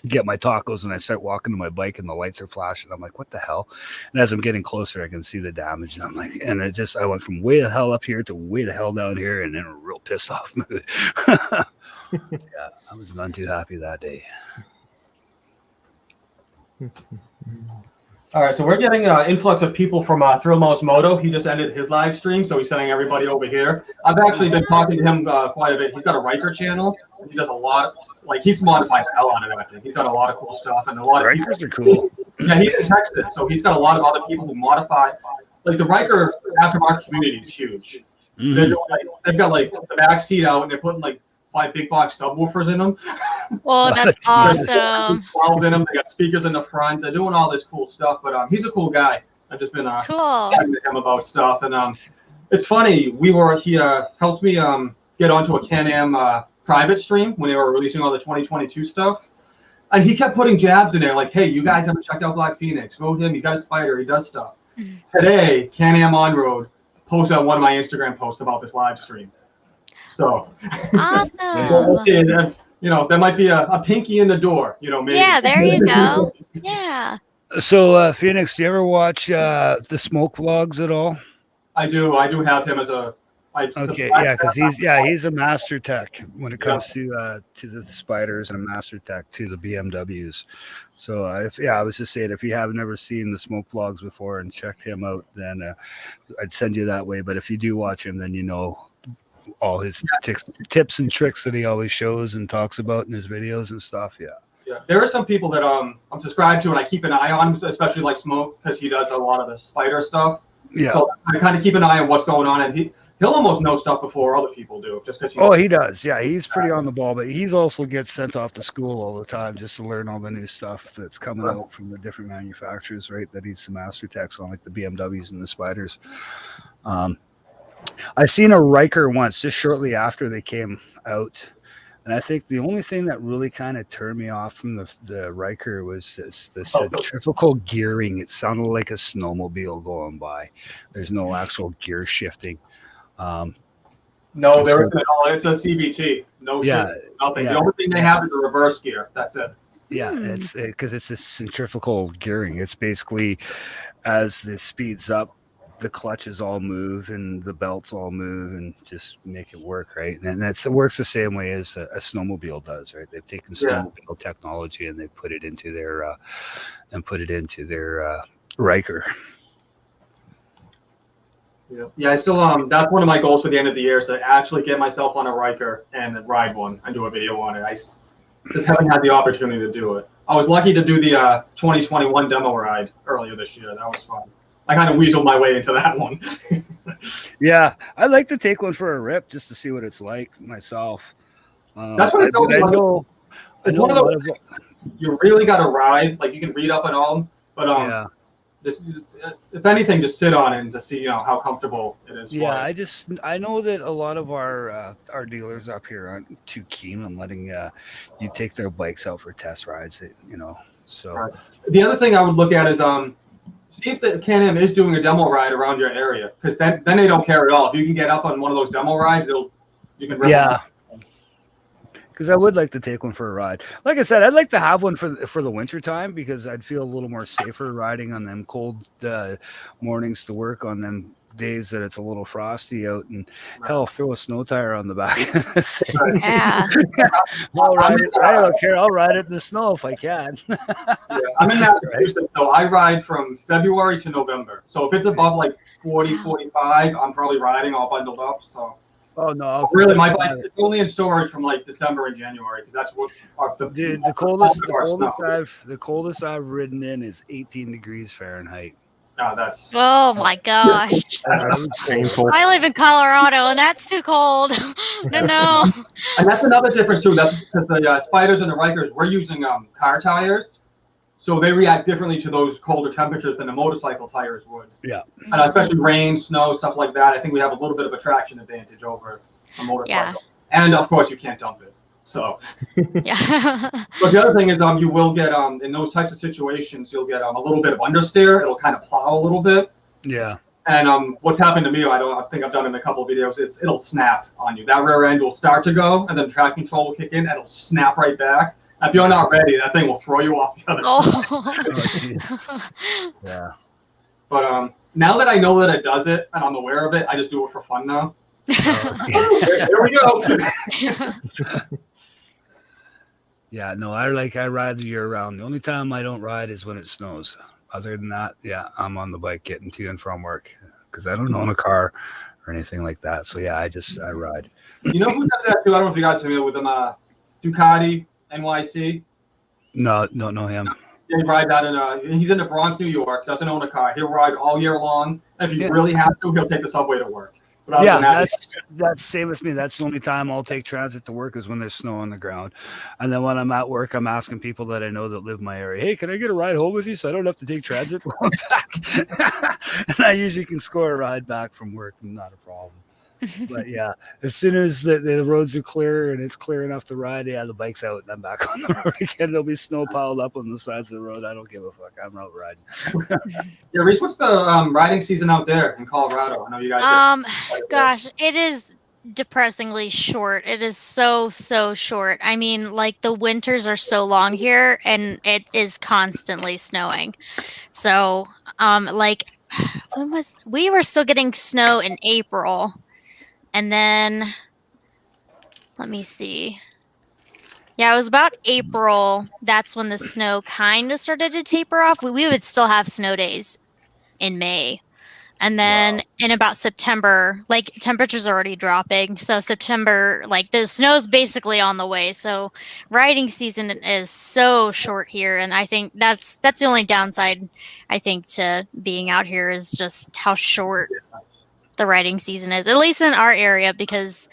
Get my tacos, and I start walking to my bike, and the lights are flashing. I'm like, what the hell? And as I'm getting closer, I can see the damage, and I'm like, and I went from way the hell up here to way the hell down here, and in a real pissed off mood. Yeah, I was none too happy that day. All right, so we're getting influx of people from Thrill Mouse Moto. He just ended his live stream, so he's sending everybody over here. I've actually been talking to him quite a bit. He's got a Riker channel. He does a lot. Like he's modified the hell out of everything. He's got a lot of cool stuff and a lot of Rikers are cool. Yeah, he's in Texas, so he's got a lot of other people who modify. Like the Riker aftermarket community is huge. Mm-hmm. They've got like the back seat out, and they're putting like 5 big box subwoofers in them. Oh, that's awesome. 12s in them. They got speakers in the front. They're doing all this cool stuff. But he's a cool guy. I've just been Cool. talking to him about stuff, and it's funny. He helped me get onto a Can-Am private stream when they were releasing all the 2022 stuff, and he kept putting jabs in there like, "Hey, you guys haven't checked out Blackphoenix? Go with him. He's got a Spider. He does stuff." Today, Can-Am on road posted on one of my Instagram posts about this live stream. So, Awesome. okay, that might be a pinky in the door. Maybe. Yeah, there you go. Yeah. So, Phoenix, do you ever watch the smoke vlogs at all? I do have him as a Okay, yeah, because he's a master tech when it comes to the spiders, and a master tech to the BMWs. So I was just saying, if you have never seen the smoke vlogs before and checked him out, then I'd send you that way. But if you do watch him, then you know all his tips and tricks that he always shows and talks about in his videos and stuff. Yeah. Yeah, there are some people that I'm subscribed to, and I keep an eye on, especially like Smoke, because he does a lot of the spider stuff. Yeah. So I kind of keep an eye on what's going on, and he'll almost know stuff before other people do, just because. Oh, he does. Yeah, he's pretty on the ball, but he's also gets sent off to school all the time just to learn all the new stuff that's coming out from the different manufacturers, right? That he's the master techs on, like the BMWs and the spiders. I seen a Riker once, just shortly after they came out. And I think the only thing that really kind of turned me off from the Riker was the centrifugal gearing. It sounded like a snowmobile going by. There's no actual gear shifting. No, there isn't at all. It's a CVT. No shit, nothing. Yeah. The only thing they have is a reverse gear. That's it. Yeah, it's because it's a centrifugal gearing. It's basically as it speeds up, the clutches all move and the belts all move and just make it work, right? And it works the same way as a snowmobile does, right? They've taken snowmobile technology and they put it into their Riker. Yeah, I still that's one of my goals for the end of the year is to actually get myself on a Riker and ride one and do a video on it. I just haven't had the opportunity to do it. I was lucky to do the 2021 demo ride earlier this year. That was fun. I kind of weaseled my way into that one. Yeah, I'd like to take one for a rip just to see what it's like myself. That's what I know. It's one of those things you really got to ride. Like you can read up and all, but just if anything, just sit on it and just see how comfortable it is. Yeah, I know that a lot of our dealers up here aren't too keen on letting you take their bikes out for test rides. So right. The other thing I would look at is see if the Can-Am is doing a demo ride around your area, because then they don't care at all. If you can get up on one of those demo rides, you can rip them. Because I would like to take one for a ride. Like I said, I'd like to have one for the winter time, because I'd feel a little more safer riding on them cold mornings to work on them days that it's a little frosty out, and hell, throw a snow tire on the back. Yeah. I'll ride it. I don't care. I'll ride it in the snow if I can. I'm in Massachusetts, so I ride from February to November. So if it's above like 40, 45, I'm probably riding all bundled up. So. Oh no! Really, my bike it's only in storage from like December and January, because that's what the coldest I've ridden in is 18 degrees Fahrenheit. No, that's. Oh my gosh! That's painful. I live in Colorado, and that's too cold. No. And that's another difference too. That's because the spiders and the Rikers, we're using car tires, so they react differently to those colder temperatures than the motorcycle tires would. Yeah. And especially rain, snow, stuff like that. I think we have a little bit of a traction advantage over a motorcycle. Yeah. And of course, you can't dump it. So. Yeah. But the other thing is, you will get in those types of situations, you'll get a little bit of understeer. It'll kind of plow a little bit. Yeah. And what's happened to me, I think I've done it in a couple of videos. It'll snap on you. That rear end will start to go, and then traction control will kick in, and it'll snap right back. If you're not ready, that thing will throw you off the other side. Yeah. But now that I know that it does it, and I'm aware of it, I just do it for fun now. Here we go. Yeah, no, I ride year round. The only time I don't ride is when it snows. Other than that, yeah, I'm on the bike getting to and from work, because I don't own a car or anything like that. So yeah, I ride. You know who does that too? I don't know if you guys are familiar with them. Ducati NYC. No, don't know him. He rides that he's in the Bronx, New York. Doesn't own a car. He'll ride all year long. And if you really have to, he'll take the subway to work. Yeah, that's same with me. That's the only time I'll take transit to work is when there's snow on the ground. And then when I'm at work, I'm asking people that I know that live in my area, hey, can I get a ride home with you so I don't have to take transit back? And I usually can score a ride back from work, not a problem. But yeah, as soon as the roads are clear and it's clear enough to ride, yeah, the bike's out and I'm back on the road again. There'll be snow piled up on the sides of the road. I don't give a fuck. I'm out riding. Yeah, Reese, what's the riding season out there in Colorado? I know you guys. Gosh, it is depressingly short. It is so short. I mean, like the winters are so long here, and it is constantly snowing. So, like, we were still getting snow in April. And then, let me see. Yeah, it was about April. That's when the snow kind of started to taper off. We would still have snow days in May. And then in about September, like temperatures are already dropping. So September, like the snow's basically on the way. So riding season is so short here. And I think that's the only downside, I think, to being out here is just how short the riding season is, at least in our area, because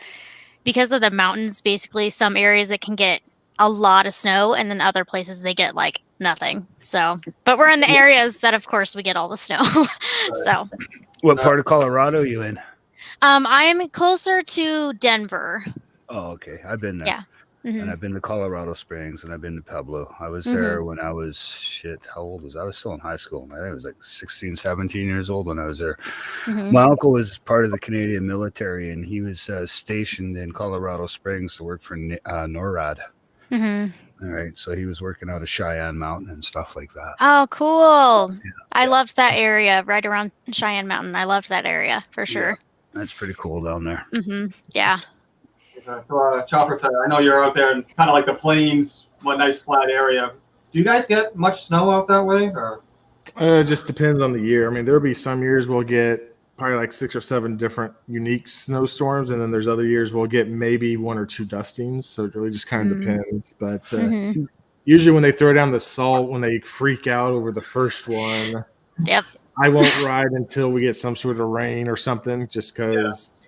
of the mountains. Basically, some areas it can get a lot of snow, and then other places they get like nothing. So, but we're in the areas that, of course, we get all the snow. So, What part of Colorado are you in? I'm closer to Denver. Oh, okay. I've been there. Yeah. And Mhm. I've been to Colorado Springs, and I've been to Pueblo. I was Mhm. there when I was, how old was I? I was still in high school. I think I was like 16, 17 years old when I was there. Mhm. My uncle was part of the Canadian military, and he was stationed in Colorado Springs to work for NORAD. Mhm. All right. So he was working out of Cheyenne Mountain and stuff like that. Oh, cool. Yeah. I loved that area right around Cheyenne Mountain. I loved that area for sure. Yeah, that's pretty cool down there. Mhm. Yeah. So, Chopperfett, I know you're out there in kind of like the plains, one nice flat area. Do you guys get much snow out that way? Or? It just depends on the year. I mean, there'll be some years we'll get probably like 6 or 7 different unique snowstorms, and then there's other years we'll get maybe 1 or 2 dustings. So it really just kind of depends. But Mhm. usually when they throw down the salt, when they freak out over the first one, Yep. I won't ride until we get some sort of rain or something, just because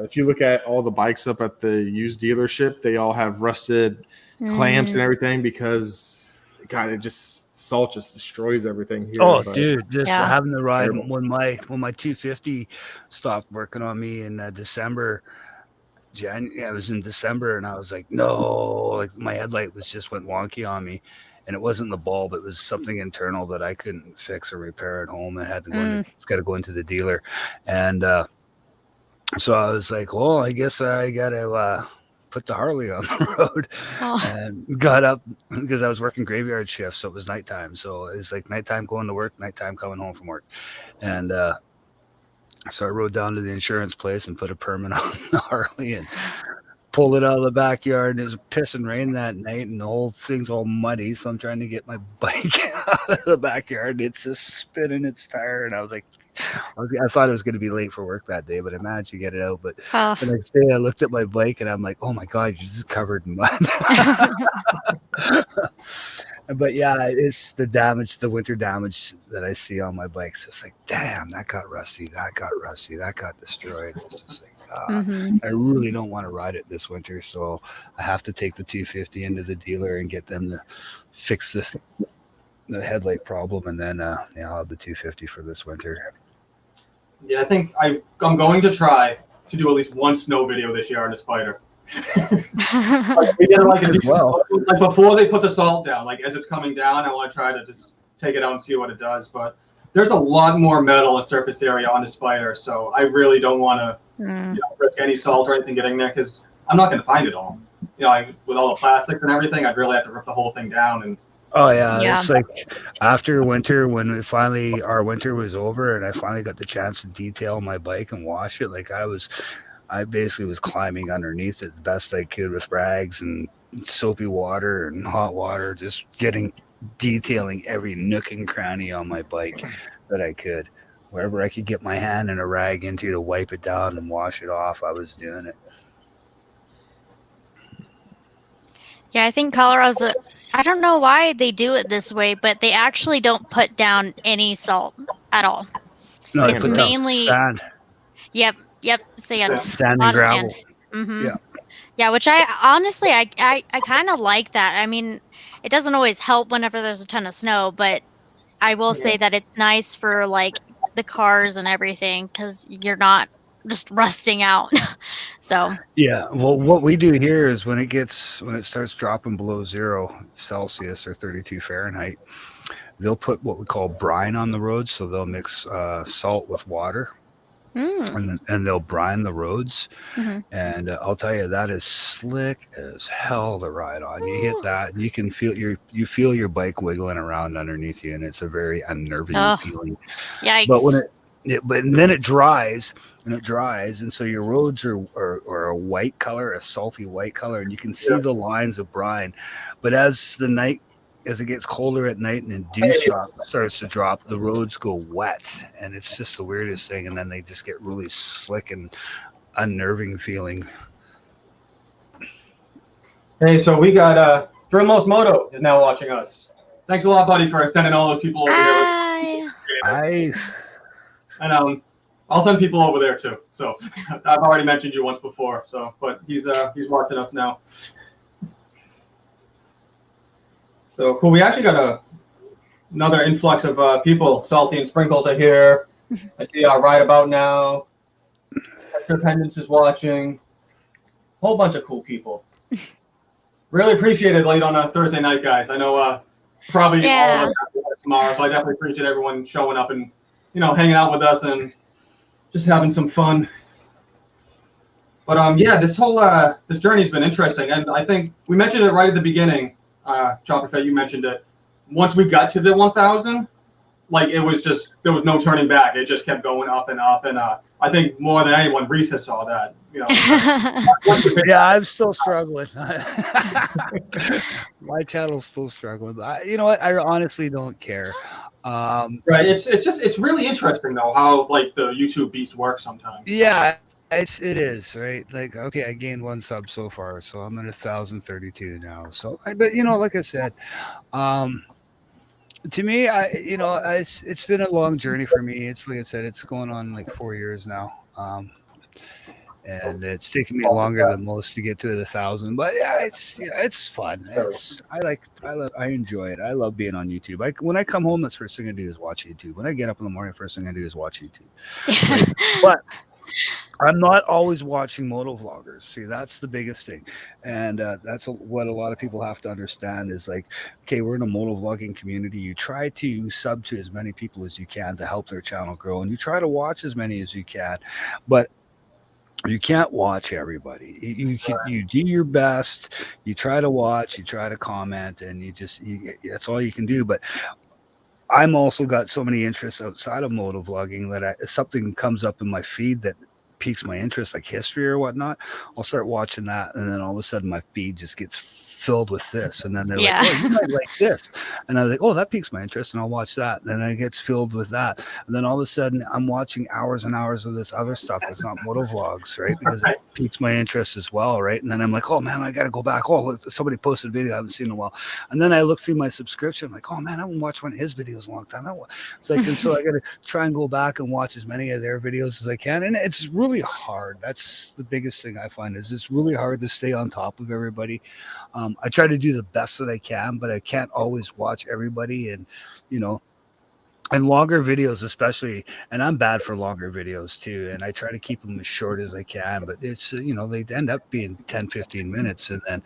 if you look at all the bikes up at the used dealership, they all have rusted clamps and everything because, God, it just salt just destroys everything here. Oh, But dude, just Yeah. having to ride Terrible. when my 250 stopped working on me in December. It was in December, and I was like, no, like my headlight went wonky on me, and it wasn't the bulb; it was something internal that I couldn't fix or repair at home. And had to go it's got to go into the dealer, and so I was like, well, I guess I gotta put the Harley on the road. Oh. And got up because I was working graveyard shift, so it was nighttime. So it's like nighttime going to work, nighttime coming home from work, and so I rode down to the insurance place and put a permit on the Harley and pulled it out of the backyard. And it was pissing rain that night, and the whole thing's all muddy. So I'm trying to get my bike out of the backyard. And it's just spinning its tire, and I was like, I thought it was going to be late for work that day, but I managed to get it out. But the next day, I looked at my bike, and I'm like, oh my God, you're just covered in mud. But yeah, it's the winter damage that I see on my bikes. It's like, damn, that got rusty, that got destroyed. It's just like, I really don't want to ride it this winter, so I have to take the 250 into the dealer and get them to fix the headlight problem, and then I'll have the 250 for this winter. Yeah, I think I'm going to try to do at least one snow video this year on the Spider. Like before they put the salt down, like as it's coming down, I want to try to just take it out and see what it does. But there's a lot more metal and surface area on the Spider, so I really don't want to risk any salt or anything getting there because I'm not going to find it all. With all the plastics and everything, I'd really have to rip the whole thing down. And oh yeah, it's like after winter, when our winter was over and I finally got the chance to detail my bike and wash it, like I basically was climbing underneath it the best I could with rags and soapy water and hot water, just detailing every nook and cranny on my bike that I could. Wherever I could get my hand and a rag into to wipe it down and wash it off, I was doing it. Yeah, I think Colorado's I don't know why they do it this way, but they actually don't put down any salt at all. No, it's mainly sand. Yep, sand. Sand and gravel. Sand. Yeah, which I honestly I kind of like that. I mean, it doesn't always help whenever there's a ton of snow, but I will say that it's nice for like the cars and everything because you're not just rusting out. So yeah, well, what we do here is when it starts dropping below 0 Celsius or 32 Fahrenheit, they'll put what we call brine on the road. So they'll mix salt with water, and they'll brine the roads. And I'll tell you, that is slick as hell to ride on. You hit that, and you can feel your bike wiggling around underneath you, and it's a very unnerving feeling. Yikes. But but then it dries, and so your roads are a white color, a salty white color, and you can see the lines of brine. But as it gets colder at night and the dew starts to drop, the roads go wet, and it's just the weirdest thing. And then they just get really slick and unnerving feeling. Hey, so we got Grimlos Moto is now watching us. Thanks a lot, buddy, for sending all those people over here. And I'll send people over there too. So I've already mentioned you once before. So, but he's watching us now. So cool. We actually got another influx of people. Salty and Sprinkles are here. I see Right About Now. Independence is watching. Whole bunch of cool people. Really appreciate it late on a Thursday night, guys. I know probably all of us have to work tomorrow, but I definitely appreciate everyone showing up and hanging out with us and just having some fun. But yeah, this whole this journey's been interesting, and I think we mentioned it right at the beginning. Chopperfett, you mentioned it. Once we got to the 1,000, like it was just there was no turning back. It just kept going up and up, and I think more than anyone, Reese saw that. Yeah, I'm still struggling. My channel's still struggling, but you know what? I honestly don't care. Right. It's really interesting though how like the YouTube beast works sometimes. Yeah, it is right. Like, okay, I gained 1 sub so far, so I'm at 1,032 now. So, but like I said, to me, it's been a long journey for me. It's like I said, it's going on like 4 years now. And it's taken me longer than most to get to 1,000, but yeah, it's fun. I enjoy it. I love being on YouTube. When I come home, that's first thing I do is watch YouTube. When I get up in the morning, first thing I do is watch YouTube. But I'm not always watching moto vloggers. See, that's the biggest thing. And that's what a lot of people have to understand is like, okay, we're in a moto vlogging community. You try to sub to as many people as you can to help their channel grow. And you try to watch as many as you can. But you can't watch everybody. You do your best. You try to watch. You try to comment, and that's all you can do. But I'm also got so many interests outside of moto vlogging that if something comes up in my feed that piques my interest, like history or whatnot, I'll start watching that, and then all of a sudden my feed just gets filled with this, and then they're like, oh, you might like this, and I'm like, oh, that piques my interest, and I'll watch that, and then it gets filled with that, and then all of a sudden I'm watching hours and hours of this other stuff that's not moto vlogs, right? Because it piques my interest as well, right? And then I'm like, oh man, I gotta go back. Oh, look, somebody posted a video I haven't seen in a while, and then I look through my subscription, I'm like, oh man, I haven't watched one of his videos in a long time. It's like, and so I gotta try and go back and watch as many of their videos as I can, and it's really hard. That's the biggest thing I find is it's really hard to stay on top of everybody. I try to do the best that I can, but I can't always watch everybody, and and longer videos especially, and I'm bad for longer videos too, and I try to keep them as short as I can, but it's they end up being 10-15 minutes, and then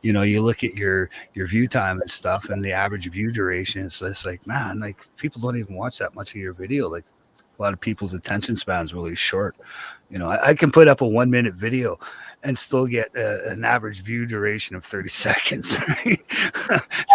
you look at your view time and stuff, and the average view duration, it's like, man, like people don't even watch that much of your video. Like a lot of people's attention span is really short. I can put up a 1 minute video and still get an average view duration of 30 seconds. Right?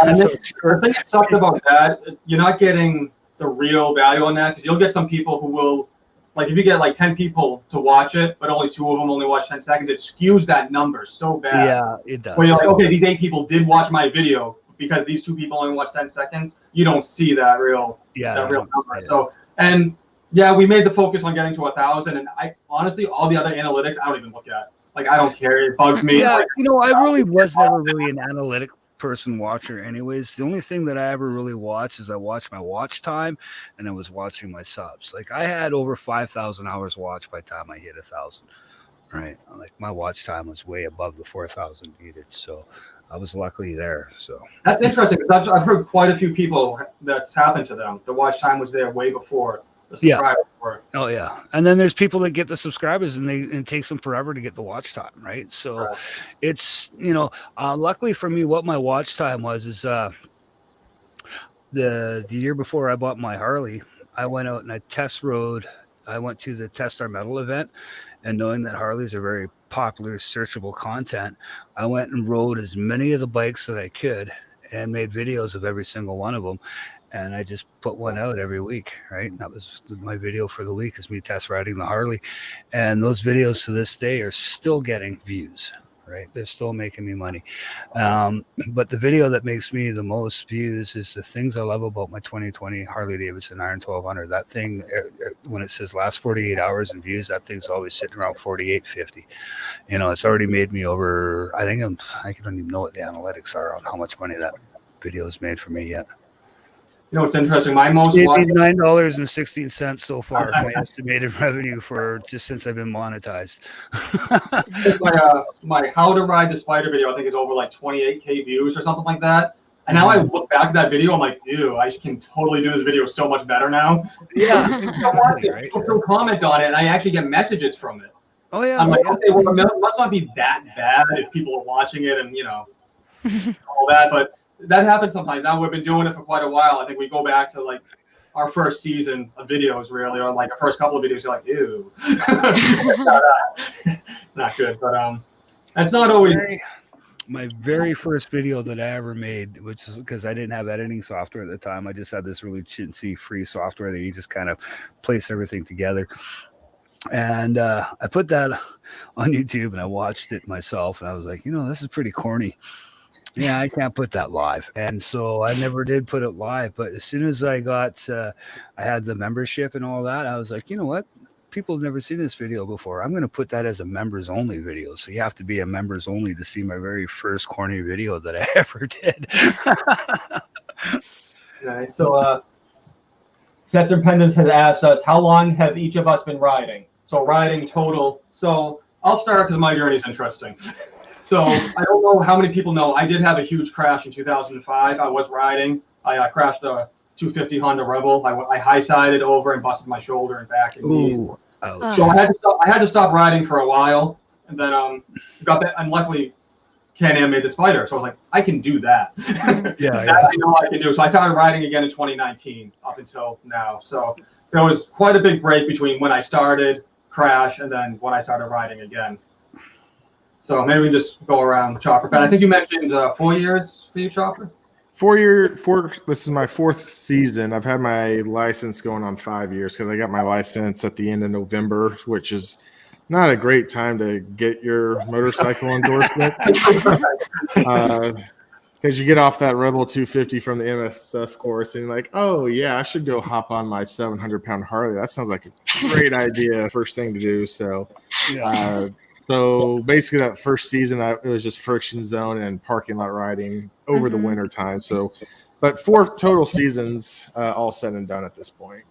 And the thing that sucks about that, you're not getting the real value on that, because you'll get some people who will, like if you get like 10 people to watch it, but only 2 of them only watch 10 seconds, it skews that number so bad. Yeah, it does. When you're like, okay, these 8 people did watch my video, because these 2 people only watched 10 seconds, you don't see that real number. Yeah. So, and yeah, we made the focus on getting to 1,000, and I honestly, all the other analytics, I don't even look at. Like, I don't care. It bugs me. Yeah, like, I really was never really an analytic person watcher anyways. The only thing that I ever really watched is I watched my watch time, and I was watching my subs. Like I had over 5,000 hours watched by the time I hit 1,000. Right, like my watch time was way above the 4,000 needed, so I was luckily there. So that's interesting, because I've heard quite a few people that's happened to them. The watch time was there way before the subscribers were. Oh yeah, and then there's people that get the subscribers, and it takes them forever to get the watch time, right? So it's luckily for me, what my watch time was is the year before I bought my Harley, I went out and I test rode. I went to the Test Our Metal event, and knowing that Harleys are very popular searchable content, I went and rode as many of the bikes that I could and made videos of every single one of them. and I just put one out every week, right? And that was my video for the week, is me test riding the Harley. And those videos to this day are still getting views, right? They're still making me money. But the video that makes me the most views is the things I love about my 2020 Harley Davidson Iron 1200. That thing, when it says last 48 hours in views, that thing's always sitting around 48, 50. You know, it's already made me over, I don't even know what the analytics are on how much money that video has made for me yet. You know, it's interesting. My most $9.16 so far, my estimated revenue for just since I've been monetized. my How to Ride the Spider video, I think, is over like 28K views or something like that. And now I look back at that video, I'm like, ew, I can totally do this video so much better now. Yeah, exactly, right? People comment on it, and I actually get messages from it. Oh yeah. I'm like, okay, well, it must not be that bad if people are watching it and, you know, all that. But that happens sometimes. Now we've been doing it for quite a while. I think we go back to like our first season of videos, really, or like the first couple of videos. You're like, ew, not good. But it's not always. My very first video that I ever made, which is because I didn't have editing software at the time. I just had this really chintzy free software that you just kind of place everything together. And I put that on YouTube and I watched it myself, and I was like, you know, this is pretty corny. Yeah, I can't put that live. And so I never did put it live. But as soon as I got, I had the membership and all that, I was like, you know what? People have never seen this video before. I'm going to put that as a members only video. So you have to be a members only to see my very first corny video that I ever did. Nice. So Setzer Pendants has asked us, how long have each of us been riding? So riding total. So I'll start because my journey is interesting. So I don't know how many people know, I did have a huge crash in 2005. I was riding. I crashed a 250 Honda Rebel. I high-sided over and busted my shoulder and back and knees. So I had to stop riding for a while, and then got back. And luckily, Can-Am made the Spider, so I was like, I can do that. I know I can do. So I started riding again in 2019 up until now. So there was quite a big break between when I started, crash, and then when I started riding again. So maybe we just go around Chopper. But I think you mentioned 4 years for you, Chopper? 4 year. This is my fourth season. I've had my license going on 5 years because I got my license at the end of November, which is not a great time to get your motorcycle endorsement. Because you get off that Rebel 250 from the MSF course and you're like, oh, yeah, I should go hop on my 700-pound Harley. That sounds like a great idea, first thing to do. So, so basically that first season, it was just friction zone and parking lot riding over the winter time. So, but 4 total seasons, all said and done at this point.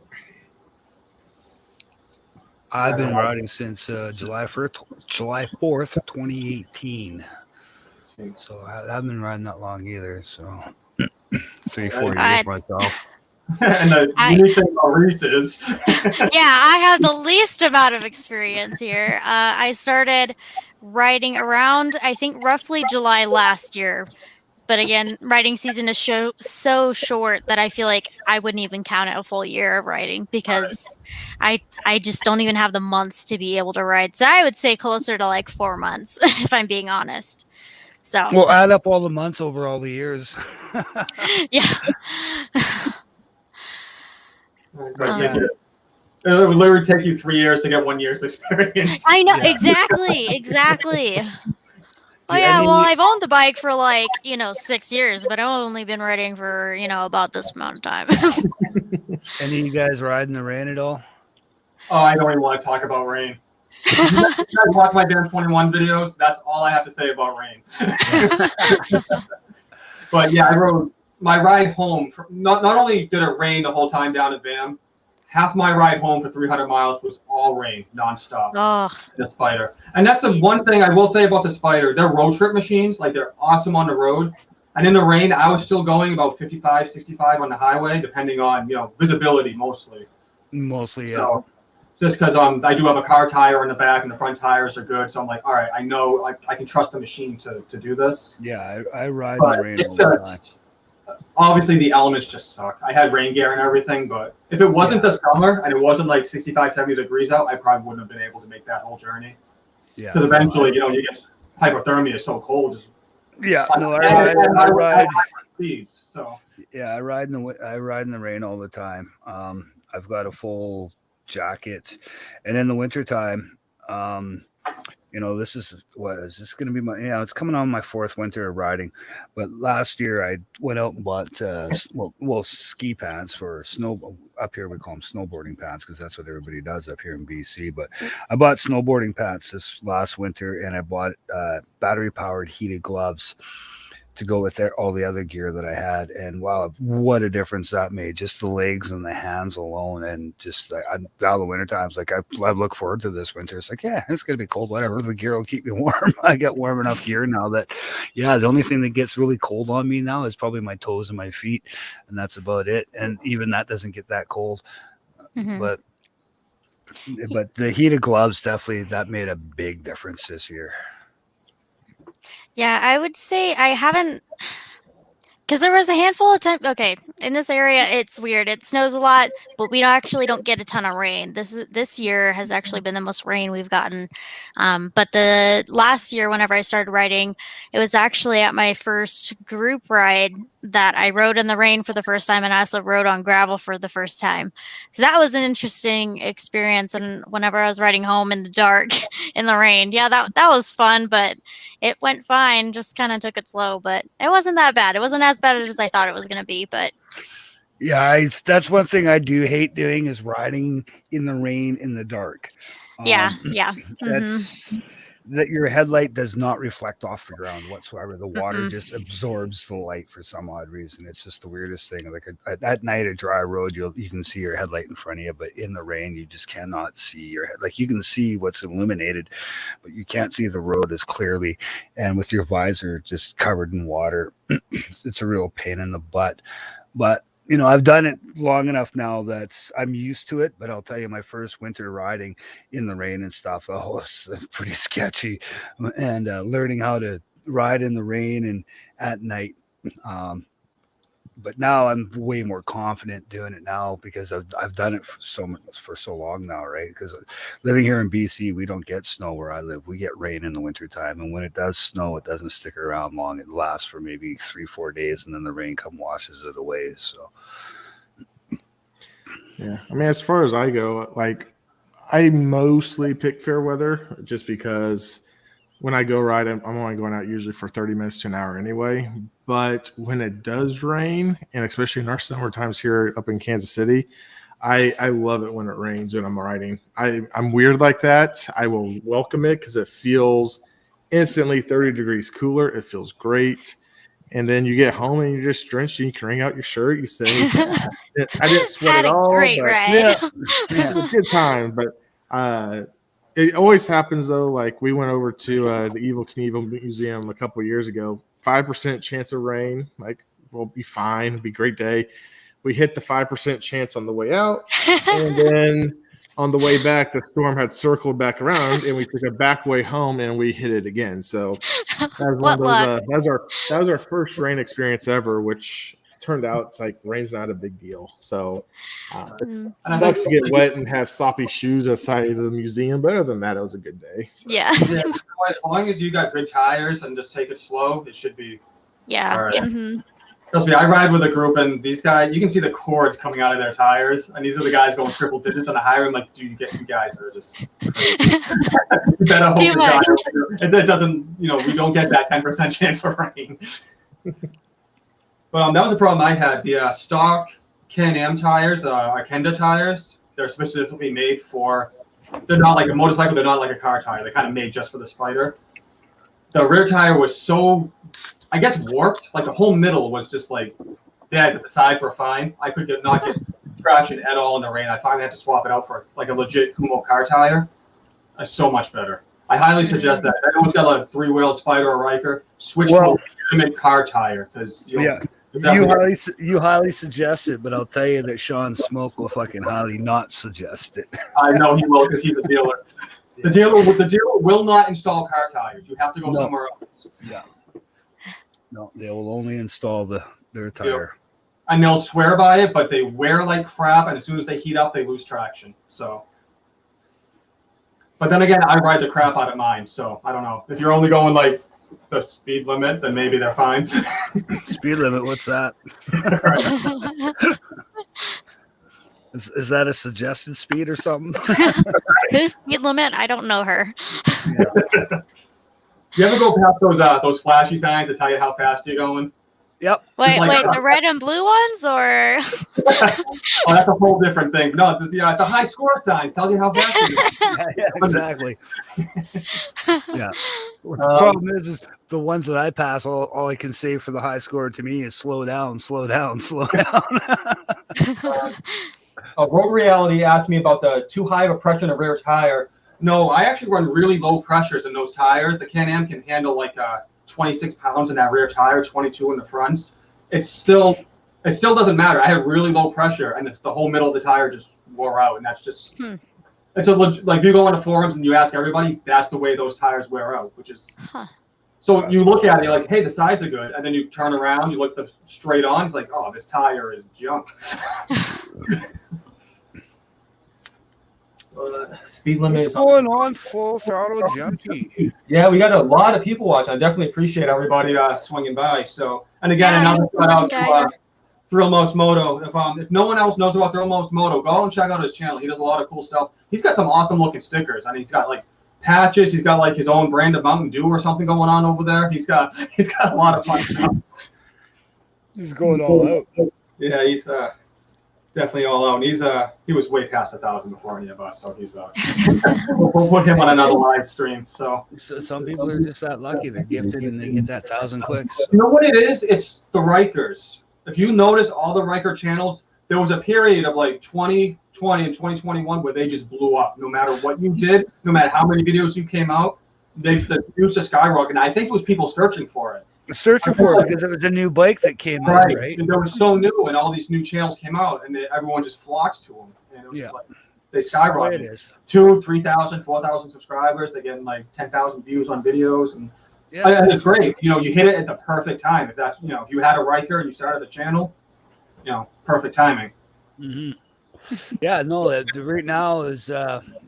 I've been riding since July 4th, 2018. So I haven't been riding that long either. So 3-4 years myself. And the unique thing about Reese is I have the least amount of experience here. I started riding around, I think, roughly July last year. But again, riding season is so short that I feel like I wouldn't even count it a full year of riding because I just don't even have the months to be able to ride. So I would say closer to like 4 months, if I'm being honest. So we'll add up all the months over all the years. Yeah. It would literally take you 3 years to get 1 year's experience. I know, exactly. Oh yeah, well, I've owned the bike for 6 years, but I've only been riding for, about this amount of time. Any of you guys ride in the rain at all? Oh, I don't even want to talk about rain. You guys watch my Band 21 videos, that's all I have to say about rain. But yeah, I rode my ride home. Not only did it rain the whole time down at BAM, half my ride home for 300 miles was all rain, nonstop. The Spider. And that's the one thing I will say about the Spider. They're road trip machines. Like, they're awesome on the road. And in the rain, I was still going about 55, 65 on the highway, depending on, visibility mostly. Mostly, yeah. So, just because I do have a car tire in the back and the front tires are good. So I'm like, all right, I know I can trust the machine to do this. Yeah, I ride in the rain all the time. Obviously, the elements just suck. I had rain gear and everything, but if it wasn't the summer and it wasn't like 65, 70 degrees out, I probably wouldn't have been able to make that whole journey. Yeah. Because eventually, you get hypothermia so cold. I ride. speeds. So Yeah, I ride in the rain all the time. I've got a full jacket, and in the wintertime, this is going to be my, it's coming on my fourth winter of riding. But last year I went out and bought ski pants for snow. Up here we call them snowboarding pants because that's what everybody does up here in BC. But I bought snowboarding pants this last winter, and I bought battery powered heated gloves to go with all the other gear that I had. And wow, what a difference that made. Just the legs and the hands alone. And just now the winter times, like I look forward to this winter. It's like, yeah, it's going to be cold, whatever. The gear will keep me warm. I got warm enough gear now that, yeah, the only thing that gets really cold on me now is probably my toes and my feet. And that's about it. And even that doesn't get that cold. Mm-hmm. But the heated gloves, definitely, that made a big difference this year. Yeah, I would say I haven't, because there was a handful of times. Okay, in this area, it's weird. It snows a lot, but we don't get a ton of rain. This year has actually been the most rain we've gotten. But the last year, whenever I started riding, it was actually at my first group ride that I rode in the rain for the first time, and I also rode on gravel for the first time. So that was an interesting experience. And whenever I was riding home in the dark in the rain, yeah, that was fun, but it went fine. Just kind of took it slow, but it wasn't that bad. It wasn't as bad as I thought it was going to be, but yeah, that's one thing I do hate doing is riding in the rain in the dark. Yeah. That's that your headlight does not reflect off the ground whatsoever. The water just absorbs the light for some odd reason. It's just the weirdest thing. Like at night, a dry road, you can see your headlight in front of you, but in the rain, you just cannot see your head. Like you can see what's illuminated, but you can't see the road as clearly. And with your visor just covered in water, it's a real pain in the butt. But I've done it long enough now that I'm used to it, but I'll tell you, my first winter riding in the rain and stuff, it's pretty sketchy. And learning how to ride in the rain and at night. But now I'm way more confident doing it now because I've done it for so long now, right? Because living here in BC, we don't get snow where I live. We get rain in the wintertime. And when it does snow, it doesn't stick around long. It lasts for maybe 3-4 days, and then the rain washes it away. So, yeah. I mean, as far as I go, like I mostly pick fair weather just because when I go ride, I'm only going out usually for 30 minutes to an hour anyway. But when it does rain, and especially in our summer times here up in Kansas City, I love it when it rains when I'm riding. I'm weird like that. I will welcome it because it feels instantly 30 degrees cooler. It feels great. And then you get home and you're just drenched and you can wring out your shirt. You say, yeah, I didn't sweat at all. Great ride. Yeah, a good time. But it always happens, though. Like we went over to the Evel Knievel Museum a couple of years ago. 5% chance of rain. Like, we'll be fine. It'll be a great day. We hit the 5% chance on the way out. And then on the way back, the storm had circled back around, and we took a back way home, and we hit it again. So that was one of those, that was our first rain experience ever, which turned out it's like rain's not a big deal. So it sucks to get wet and have sloppy shoes outside of the museum, but other than that, it was a good day. So. Yeah. As long as you got good tires and just take it slow, it should be. Yeah. All right. Mm-hmm. Trust me, I ride with a group, and these guys, you can see the cords coming out of their tires, and these are the guys going triple digits on the highway. I'm like, dude, you guys are just crazy. You better hope Too much. it doesn't, we don't get that 10% chance of rain. But that was a problem I had. The stock Can-Am tires, Kenda tires, they're specifically made for, they're not like a motorcycle, they're not like a car tire. They're kind of made just for the Spider. The rear tire was so, I guess, warped. Like the whole middle was just like dead, but the sides were fine. I could not get traction at all in the rain. I finally had to swap it out for like a legit Kumo car tire. It's so much better. I highly suggest that. If anyone's got a 3-wheel Spider or Riker, switch to a legitimate car tire because you highly suggest it, but I'll tell you that Sean Smoke will fucking highly not suggest it. I know he will because he's a dealer. The dealer will not install car tires. You have to go somewhere else. Yeah. No, they will only install their tire. And they'll swear by it, but they wear like crap, and as soon as they heat up, they lose traction. So. But then again, I ride the crap out of mine, so I don't know. If you're only going like the speed limit, then maybe they're fine. Speed limit, what's that? Is that a suggested speed or something? Who's speed limit? I don't know her. Yeah. You ever go past those flashy signs that tell you how fast you're going? Yep. Wait, Like- the red and blue ones, or Oh, that's a whole different thing. No, the high score signs tells you how fast you're going. Yeah, exactly. Yeah. The problem is the ones that I pass, all I can say for the high score to me is slow down, slow down, slow down. Road Reality asked me about the too high of a pressure in a rear tire. No, I actually run really low pressures in those tires. The Can-Am can handle like 26 pounds in that rear tire, 22 in the fronts. It still doesn't matter. I have really low pressure, and the whole middle of the tire just wore out, and that's just it's like if you go on the forums and you ask everybody, that's the way those tires wear out, which is so you look at it, you're like, hey, the sides are good, and then you turn around, you look straight on, it's like, oh, this tire is junk. Speed limit is going on full throttle junkie. Yeah, we got a lot of people watching. I definitely appreciate everybody swinging by. So, and again, another shout out to Thrillmost Moto. If no one else knows about Thrillmost Moto, go and check out his channel. He does a lot of cool stuff. He's got some awesome looking stickers. I mean, he's got like patches. He's got like his own brand of Mountain Dew or something going on over there. He's got a lot of fun stuff. He's going all out. Yeah, he's definitely all out. He was way past 1,000 before any of us, so he's we'll put him on another live stream. So some people are just that lucky; they're gifted and they get that 1,000 clicks. You know what it is? It's the Rikers. If you notice all the Riker channels, there was a period of like 2020 and 2021 where they just blew up. No matter what you did, no matter how many videos you came out, the views to skyrocket. And I think it was people searching for it. Searching for it because it was a new bike that came out, right? And they were so new, and all these new channels came out, and everyone just flocks to them. And it was just like they skyrocketed. 2,000, 3,000, 4,000 subscribers. They're getting like 10,000 views on videos, and it's great. You know, you hit it at the perfect time. If that's if you had a Riker and you started the channel, perfect timing. Mm-hmm. Yeah, no. Right now is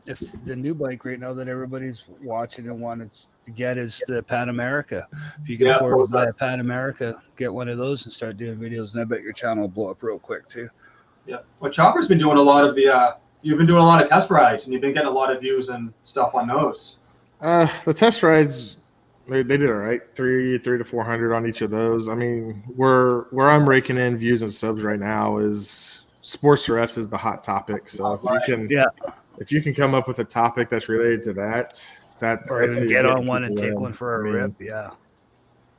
if the new bike right now that everybody's watching and wanting to get is the Pan America. If you can afford to buy a Pan America, get one of those and start doing videos, and I bet your channel will blow up real quick too. Yeah. Well, Chopper's been doing a lot of you've been doing a lot of test rides, and you've been getting a lot of views and stuff on those. The test rides, they did all right. 300 to 400 on each of those. I mean, where I'm raking in views and subs right now is Sportster S is the hot topic. So if you can come up with a topic that's related to that, that's get on one and take one for a rip. Yeah.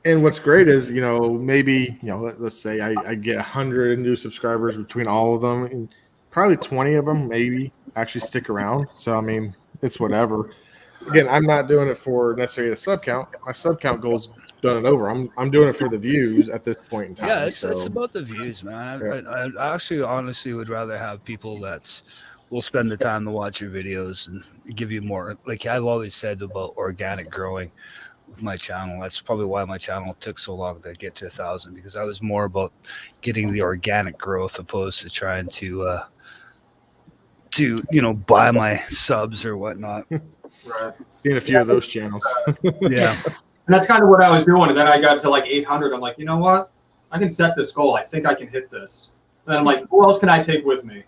And what's great is, maybe, let's say I get 100 new subscribers between all of them, and probably 20 of them maybe actually stick around. So, I mean, it's whatever. Again, I'm not doing it for necessarily a sub count. My sub count goal is done and over. I'm doing it for the views at this point in time. Yeah, it's about the views, man. I actually honestly would rather have people will spend the time to watch your videos and give you more. Like I've always said about organic growing with my channel. That's probably why my channel took so long to get to 1,000, because I was more about getting the organic growth opposed to trying to buy my subs or whatnot. Right. Seen a few of those channels. Yeah. And that's kind of what I was doing. And then I got to like 800. I'm like, you know what? I can set this goal. I think I can hit this. And then I'm like, who else can I take with me?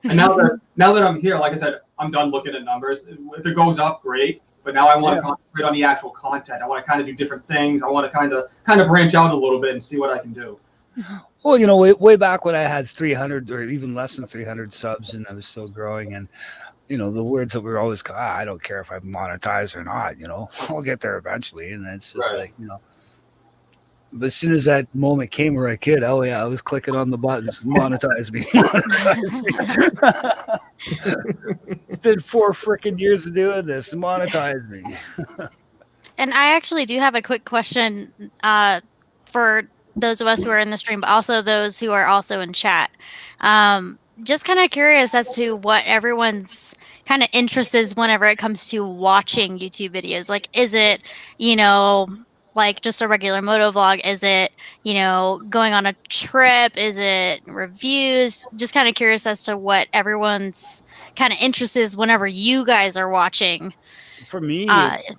And now that I'm here, like I said, I'm done looking at numbers. If it goes up, great. But now I want to concentrate on the actual content. I want to kind of do different things. I want to kind of branch out a little bit and see what I can do. Well, way back when I had 300 or even less than 300 subs and I was still growing, and the words that were always, I don't care if I monetize or not, I'll get there eventually. And it's just but as soon as that moment came where I could, I was clicking on the buttons, monetize me, monetize me. It's been 4 freaking years of doing this, monetize me. And I actually do have a quick question for those of us who are in the stream, but also those who are also in chat. Just kind of curious as to what everyone's kind of interest is whenever it comes to watching YouTube videos. Like, is it, like just a regular moto vlog? Is it, going on a trip? Is it reviews? Just kind of curious as to what everyone's kind of interest is whenever you guys are watching for me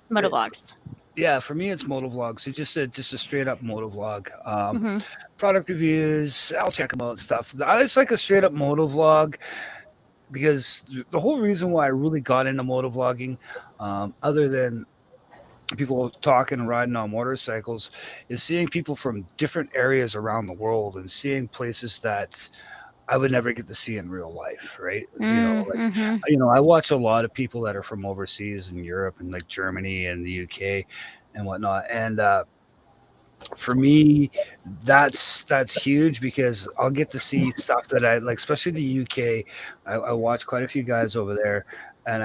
moto vlogs. Yeah, for me, it's motovlogs. So just a straight up motovlog. Hmm. Product reviews, I'll check them out and stuff. It's like a straight up motovlog because the whole reason why I really got into motovlogging, other than people talking and riding on motorcycles, is seeing people from different areas around the world and seeing places that I would never get to see in real life, right? Mm-hmm. I watch a lot of people that are from overseas in Europe and like Germany and the UK and whatnot. And for me, that's huge because I'll get to see stuff that I like, especially the UK. I watch quite a few guys over there, and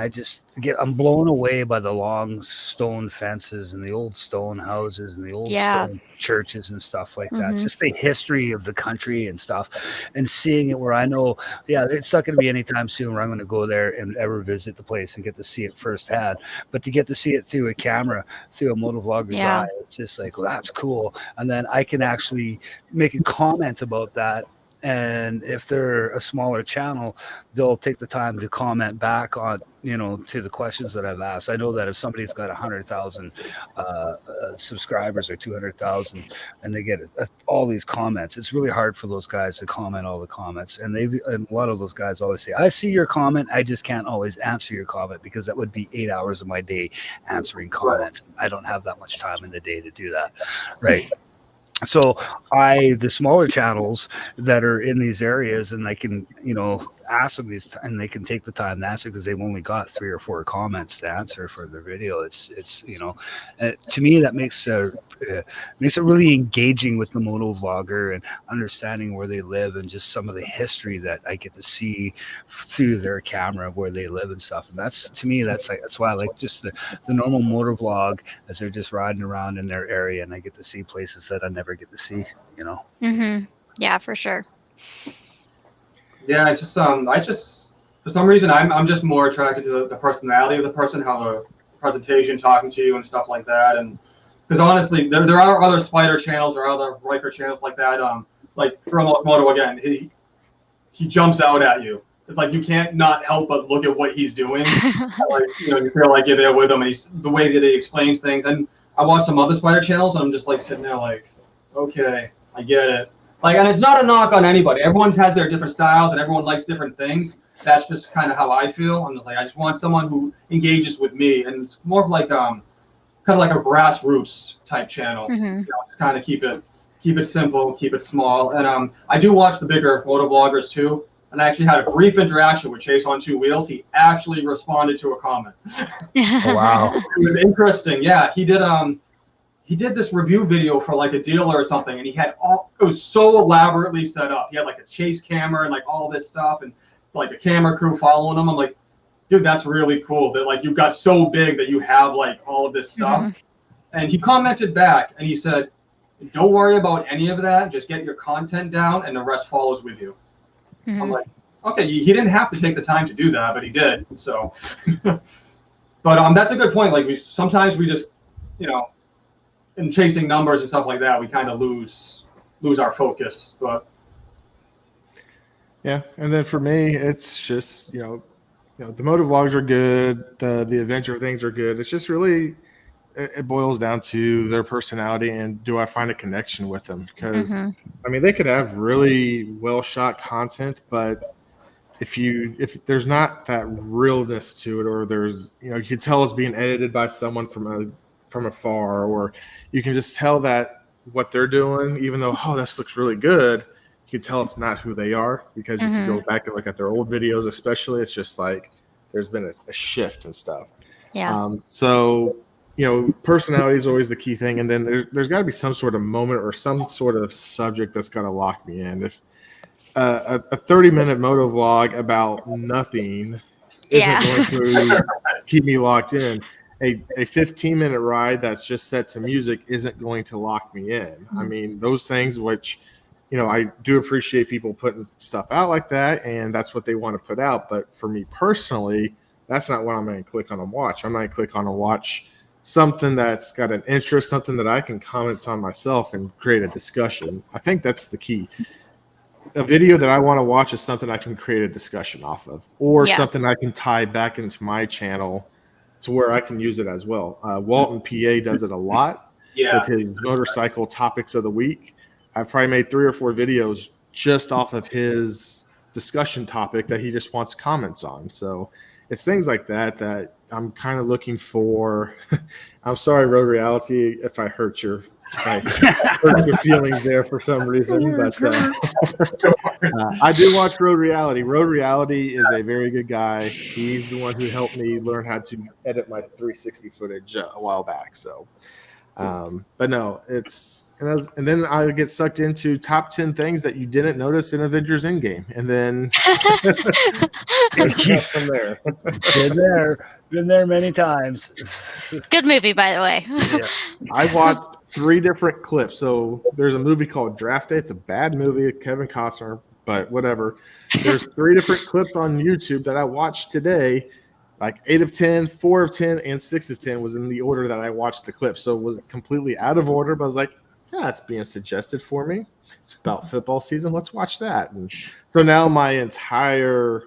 I'm blown away by the long stone fences and the old stone houses and the old Yeah. stone churches and stuff like that. Hmm. Just the history of the country and stuff, and seeing it where I know, yeah, it's not going to be anytime soon where I'm going to go there and ever visit the place and get to see it firsthand. But to get to see it through a camera, through a motovlogger's Yeah. eye, it's just like, well, that's cool. And then I can actually make a comment about that. And if they're a smaller channel, they'll take the time to comment back on, to the questions that I've asked. I know that if somebody's got 100,000 subscribers or 200,000 and they get all these comments, it's really hard for those guys to comment all the comments. And a lot of those guys always say, I see your comment, I just can't always answer your comment because that would be 8 hours of my day answering comments. I don't have that much time in the day to do that, right? So the smaller channels that are in these areas, and I can, ask them these, and they can take the time to answer because they've only got 3 or 4 comments to answer for their video. It's to me that makes it really engaging with the moto vlogger and understanding where they live and just some of the history that I get to see through their camera where they live and stuff. And that's why I like just the normal motor vlog as they're just riding around in their area, and I get to see places that I never get to see. Hmm. Yeah, for sure. Yeah, I just for some reason I'm just more attracted to the personality of the person, how the presentation, talking to you and stuff like that. And because honestly, there are other spider channels or other Riker channels like that. Like for Moto again, he jumps out at you. It's like you can't not help but look at what he's doing. Like, you feel like you're there with him, and he's the way that he explains things. And I watch some other spider channels, and I'm just like sitting there like, okay, I get it. Like, and it's not a knock on anybody. Everyone has their different styles, and everyone likes different things. That's just kind of how I feel. I'm just like, I just want someone who engages with me, and it's more of like kind of like a grassroots type channel. Hmm. Just kind of keep it simple, keep it small. And I do watch the bigger moto vloggers too. And I actually had a brief interaction with Chase on Two Wheels. He actually responded to a comment. Oh, wow. It was interesting. Yeah, he did this review video for like a dealer or something, and it was so elaborately set up. He had like a chase camera and like all this stuff, and like a camera crew following him. I'm like, dude, that's really cool that like you got so big that you have like all of this stuff. Mhm. And he commented back and he said, don't worry about any of that. Just get your content down and the rest follows with you. I'm Mhm. like, okay, he didn't have to take the time to do that, but he did. So, but that's a good point. Like sometimes we just, in chasing numbers and stuff like that, we kind of lose our focus. But yeah, and then for me, it's just the motor vlogs are good, the adventure things are good. It's just really it boils down to their personality and do I find a connection with them? Because Mhm. I mean, they could have really well shot content, but if there's not that realness to it, or there's you can tell it's being edited by someone from afar, or you can just tell that what they're doing, even though this looks really good, you can tell it's not who they are, because if you go back and look at their old videos, especially, it's just like there's been a shift and stuff. Yeah. So personality is always the key thing, and then there's got to be some sort of moment or some sort of subject that's got to lock me in. If a 30-minute moto vlog about nothing isn't going to keep me locked in, a 15-minute ride that's just set to music isn't going to lock me in. I mean, those things, which I do appreciate people putting stuff out like that, and that's what they want to put out. But for me personally, that's not what I'm going to click on and watch. I'm going to click on and watch something that's got an interest, something that I can comment on myself and create a discussion. I think that's the key. A video that I want to watch is something I can create a discussion off of, or something I can tie back into my channel to where I can use it as well. Walton PA does it a lot with his motorcycle topics of the week. I've probably made 3 or 4 videos just off of his discussion topic that he just wants comments on. So it's things like that that I'm kind of looking for. I'm sorry, Road Reality, if I hurt your feelings there for some reason, but I do watch Road Reality. Road Reality is a very good guy. He's the one who helped me learn how to edit my 360 footage a while back. So, but no, and then I get sucked into top 10 things that you didn't notice in Avengers Endgame, and then from there. Been there many times. Good movie, by the way. Yeah. I watched 3 different clips. So there's a movie called Draft Day. It's a bad movie, Kevin Costner, but whatever. There's 3 different clips on YouTube that I watched today. Like 8 of 10, 4 of 10, and 6 of 10 was in the order that I watched the clip. So it was completely out of order, but I was like, yeah, it's being suggested for me. It's about football season. Let's watch that. And so now my entire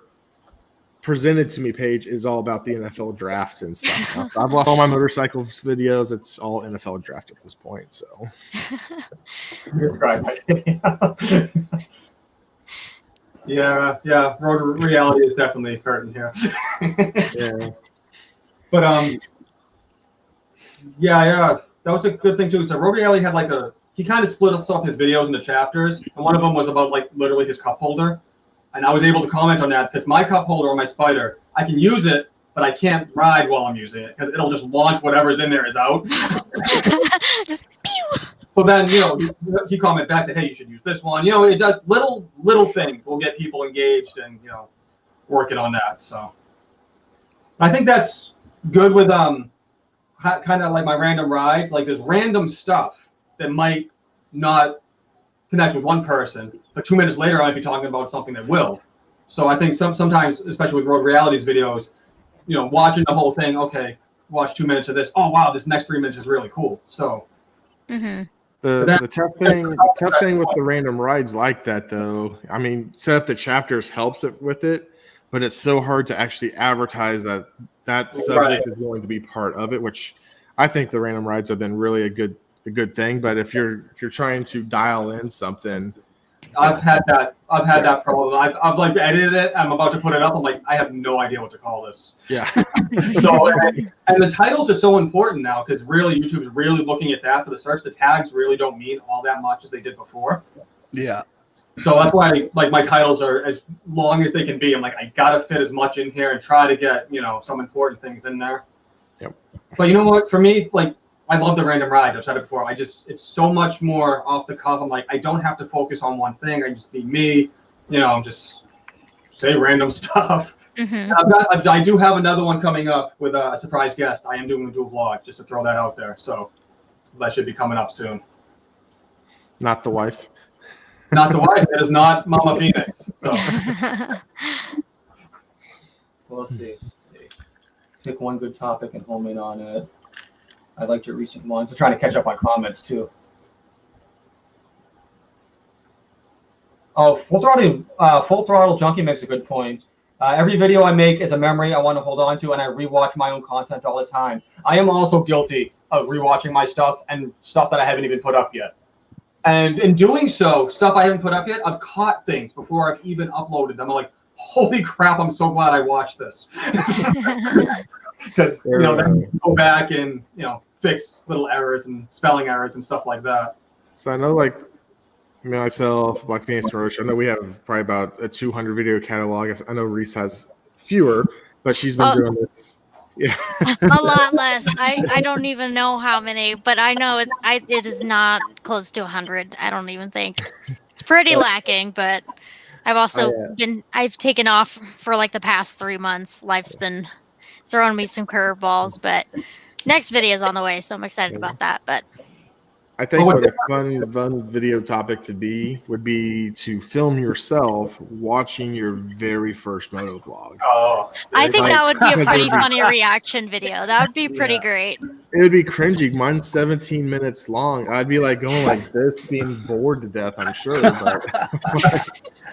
presented to me page is all about the NFL draft and stuff. I've lost all my motorcycles videos. It's all NFL draft at this point. So You're right. Yeah. Road Reality is definitely hurting here. yeah. But yeah, that was a good thing too. So Road Reality had he kind of split up his videos into chapters, and one of them was about literally his cup holder. And I was able to comment on that because my cup holder or my Spider, I can use it, but I can't ride while I'm using it because it'll just launch whatever's in there is out. Just pew. So then, he commented back, said, hey, you should use this one. It does little things will get people engaged and, working on that. So I think that's good with kind of like my random rides. Like there's random stuff that might not connect with one person, but 2 minutes later I might be talking about something that will. So I think sometimes, especially with Road Reality's videos, watching the whole thing, okay, watch 2 minutes of this. Oh wow, this next 3 minutes is really cool. So the tough thing with the random rides like that though, I mean, set up the chapters helps it with it, but it's so hard to actually advertise that subject is going to be part of it, which I think the random rides have been really a good thing. But if you're trying to dial in something, I've had that problem. I've edited it. I'm about to put it up. I'm like, I have no idea what to call this. Yeah. So and the titles are so important now because really YouTube's really looking at that for the search. The tags really don't mean all that much as they did before. Yeah. So that's why my titles are as long as they can be. I'm like, I gotta fit as much in here and try to get some important things in there. Yep. But you know what? For me, I love the random rides. I've said it before. It's so much more off the cuff. I'm like, I don't have to focus on one thing. I just be me, just say random stuff. Mm-hmm. I do have another one coming up with a surprise guest. I am doing a dual vlog, just to throw that out there. So that should be coming up soon. Not the wife. Not the wife. It is not Mama Phoenix. So well, let's see. Pick one good topic and home in on it. I liked your recent ones. I'm trying to catch up on comments too. Oh, full throttle junkie makes a good point. Every video I make is a memory I want to hold on to, and I rewatch my own content all the time. I am also guilty of rewatching my stuff and stuff that I haven't even put up yet. And in doing so, stuff I haven't put up yet, I've caught things before I've even uploaded them. I'm like, holy crap! I'm so glad I watched this. Because then you go back and fix little errors and spelling errors and stuff like that. So I know myself, Blackphoenix Roach, I know we have probably about a 200 video catalog. I know Reese has fewer, but she's been doing this. Yeah. A lot less. I don't even know how many, but I know it is not close to 100. I don't even think. It's pretty lacking, but I've also I've taken off for the past 3 months. Life's been throwing me some curveballs, but next video is on the way, so I'm excited about that. But I think what a fun video topic would be to film yourself watching your very first moto vlog. Oh, I think that would be a pretty funny reaction video. That would be pretty great. It would be cringy. Mine's 17 minutes long. I'd be going like this, being bored to death, I'm sure. But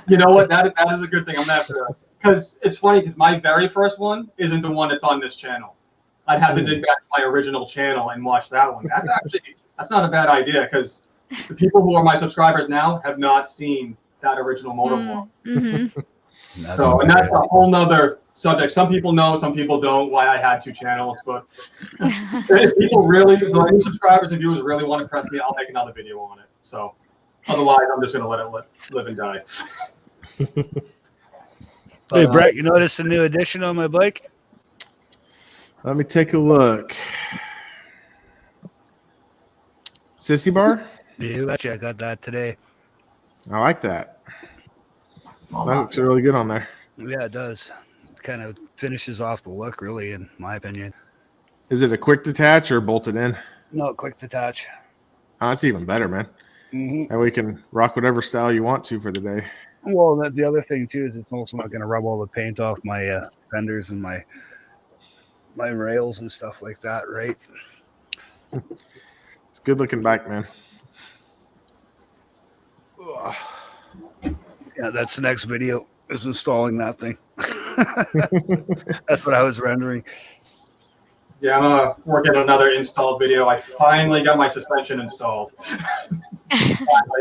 you know what? That is a good thing. I'm gonna have to, because it's funny because my very first one isn't the one that's on this channel. I'd have to dig back to my original channel and watch that one. That's not a bad idea, because the people who are my subscribers now have not seen that original Moto vlog. Mm-hmm. And that's a whole nother subject. Some people know, some people don't, why I had 2 channels. But if people really, any subscribers and viewers really want to press me, I'll make another video on it. So otherwise, I'm just going to let it live and die. Hey, Brett, you notice a new addition on my bike? Let me take a look. Sissy bar? Yeah, actually, I got that today. I like that. That looks really good on there. Yeah, it does. It kind of finishes off the look, really, in my opinion. Is it a quick detach or bolted in? No, quick detach. Oh, that's even better, man. Mm-hmm. And we can rock whatever style you want to for the day. Well, the other thing, too, is it's also not going to rub all the paint off my fenders and my rails and stuff like that, right? It's a good looking bike, man. Yeah, that's the next video, is installing that thing. That's what I was rendering. Yeah, I'm working on another install video. I finally got my suspension installed.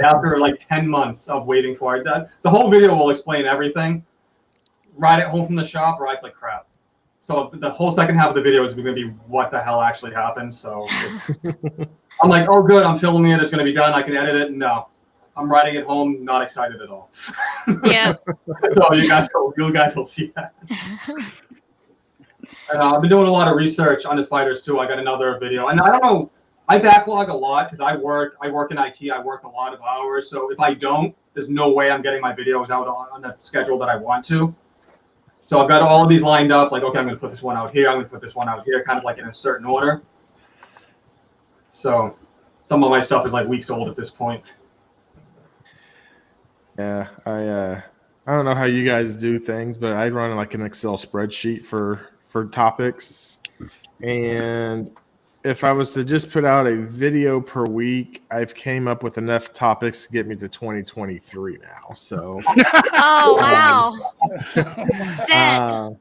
After like 10 months of waiting for it. The whole video will explain everything. Ride it home from the shop, rides like crap. So the whole second half of the video is going to be what the hell actually happened. So I'm like, oh good, I'm filming it. It's going to be done. I can edit it. No, I'm riding it home. Not excited at all. Yeah. So you guys will see that. And I've been doing a lot of research on the spiders too. I got another video, and I don't know. I backlog a lot because I work in IT. I work a lot of hours. So if I don't, there's no way I'm getting my videos out on the schedule that I want to. So I've got all of these lined up. Like, okay, I'm going to put this one out here. I'm going to put this one out here, kind of like in a certain order. So some of my stuff is like weeks old at this point. Yeah, I don't know how you guys do things, but I run like an Excel spreadsheet for topics. And if I was to just put out a video per week, I've came up with enough topics to get me to 2023 now. So Oh wow. Set.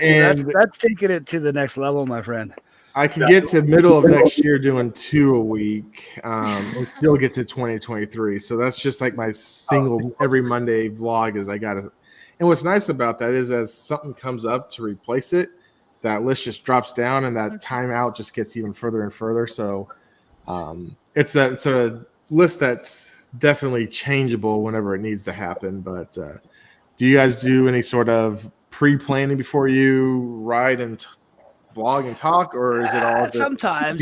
And that's taking it to the next level, my friend. I can get to middle of next year doing 2 a week and still get to 2023. So that's just like my single every Monday vlog is I got to. And what's nice about that is as something comes up to replace it, that list just drops down and that timeout just gets even further and further. So it's a list that's definitely changeable whenever it needs to happen. But do you guys do any sort of pre-planning before you ride and vlog and talk, or is it all sometimes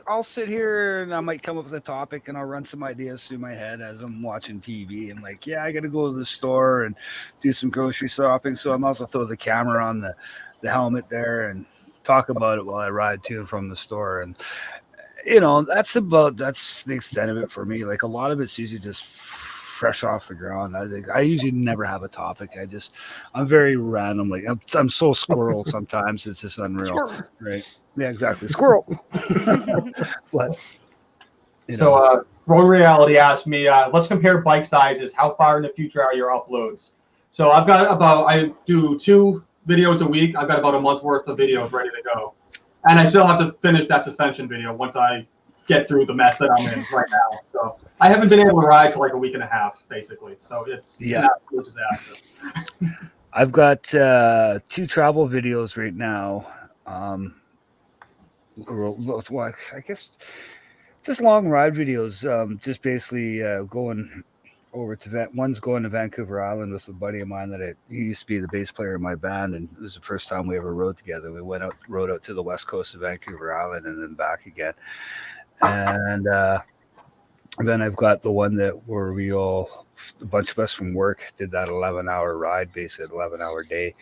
I'll sit here and I might come up with a topic and I'll run some ideas through my head as I'm watching TV and like, yeah, I got to go to the store and do some grocery shopping. So I'm also throw the camera on the helmet there and talk about it while I ride to and from the store. And that's the extent of it for me. Like a lot of it's usually just fresh off the ground. I usually never have a topic. I'm very random. Like I'm so squirrel sometimes. It's just unreal. Right. Yeah, exactly. Squirrel. But so Road Reality asked me, let's compare bike sizes. How far in the future are your uploads? So I do 2 videos a week. I've got about a month worth of videos ready to go. And I still have to finish that suspension video once I get through the mess that I'm in right now. So I haven't been able to ride for like a week and a half, basically. So it's an absolute disaster. I've got 2 travel videos right now. Well, I guess just long ride videos. Just basically going over to one's going to Vancouver Island with a buddy of mine he used to be the bass player in my band, and it was the first time we ever rode together. We rode out to the west coast of Vancouver Island and then back again. And then I've got the one where a bunch of us from work did that 11-hour ride, basically 11-hour day.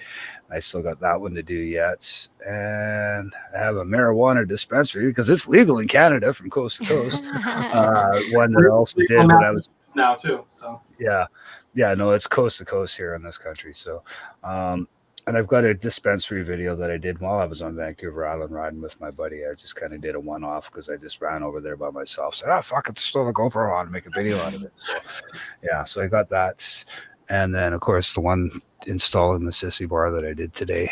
I still got that one to do yet. And I have a marijuana dispensary because it's legal in Canada from coast to coast. One that I also did when I was now too. So yeah, no, it's coast to coast here in this country. So and I've got a dispensary video that I did while I was on Vancouver Island riding with my buddy. I just kind of did a one-off because I just ran over there by myself. Said, fuck it, still a GoPro on and make a video out of it. So, yeah, so I got that. And then, of course, the one installing the sissy bar that I did today,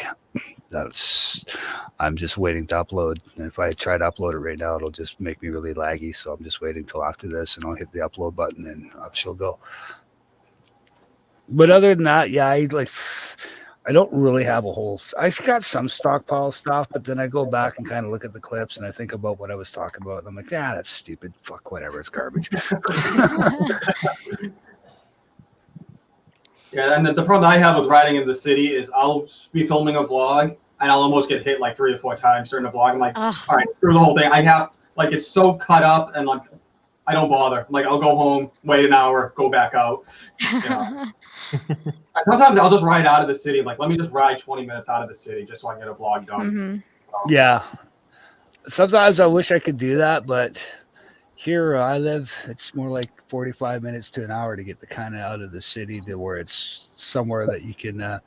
I'm just waiting to upload. And if I try to upload it right now, it'll just make me really laggy. So I'm just waiting till after this, and I'll hit the upload button, and up she'll go. But other than that, yeah, I don't really have a whole. I've got some stockpile stuff, but then I go back and kind of look at the clips, and I think about what I was talking about, and I'm like, that's stupid. Fuck, whatever, it's garbage. Yeah, and the problem I have with riding in the city is I'll be filming a vlog and I'll almost get hit like 3 or 4 times during the vlog. I'm like, all right, screw the whole thing. I have like it's so cut up and like I don't bother. Like I'll go home, wait an hour, go back out. You know? Sometimes I'll just ride out of the city. Like let me just ride 20 minutes out of the city just so I can get a vlog done. Mm-hmm. Yeah. Sometimes I wish I could do that, but here where I live, it's more like 45 minutes to an hour to get the kind of out of the city to where it's somewhere that you can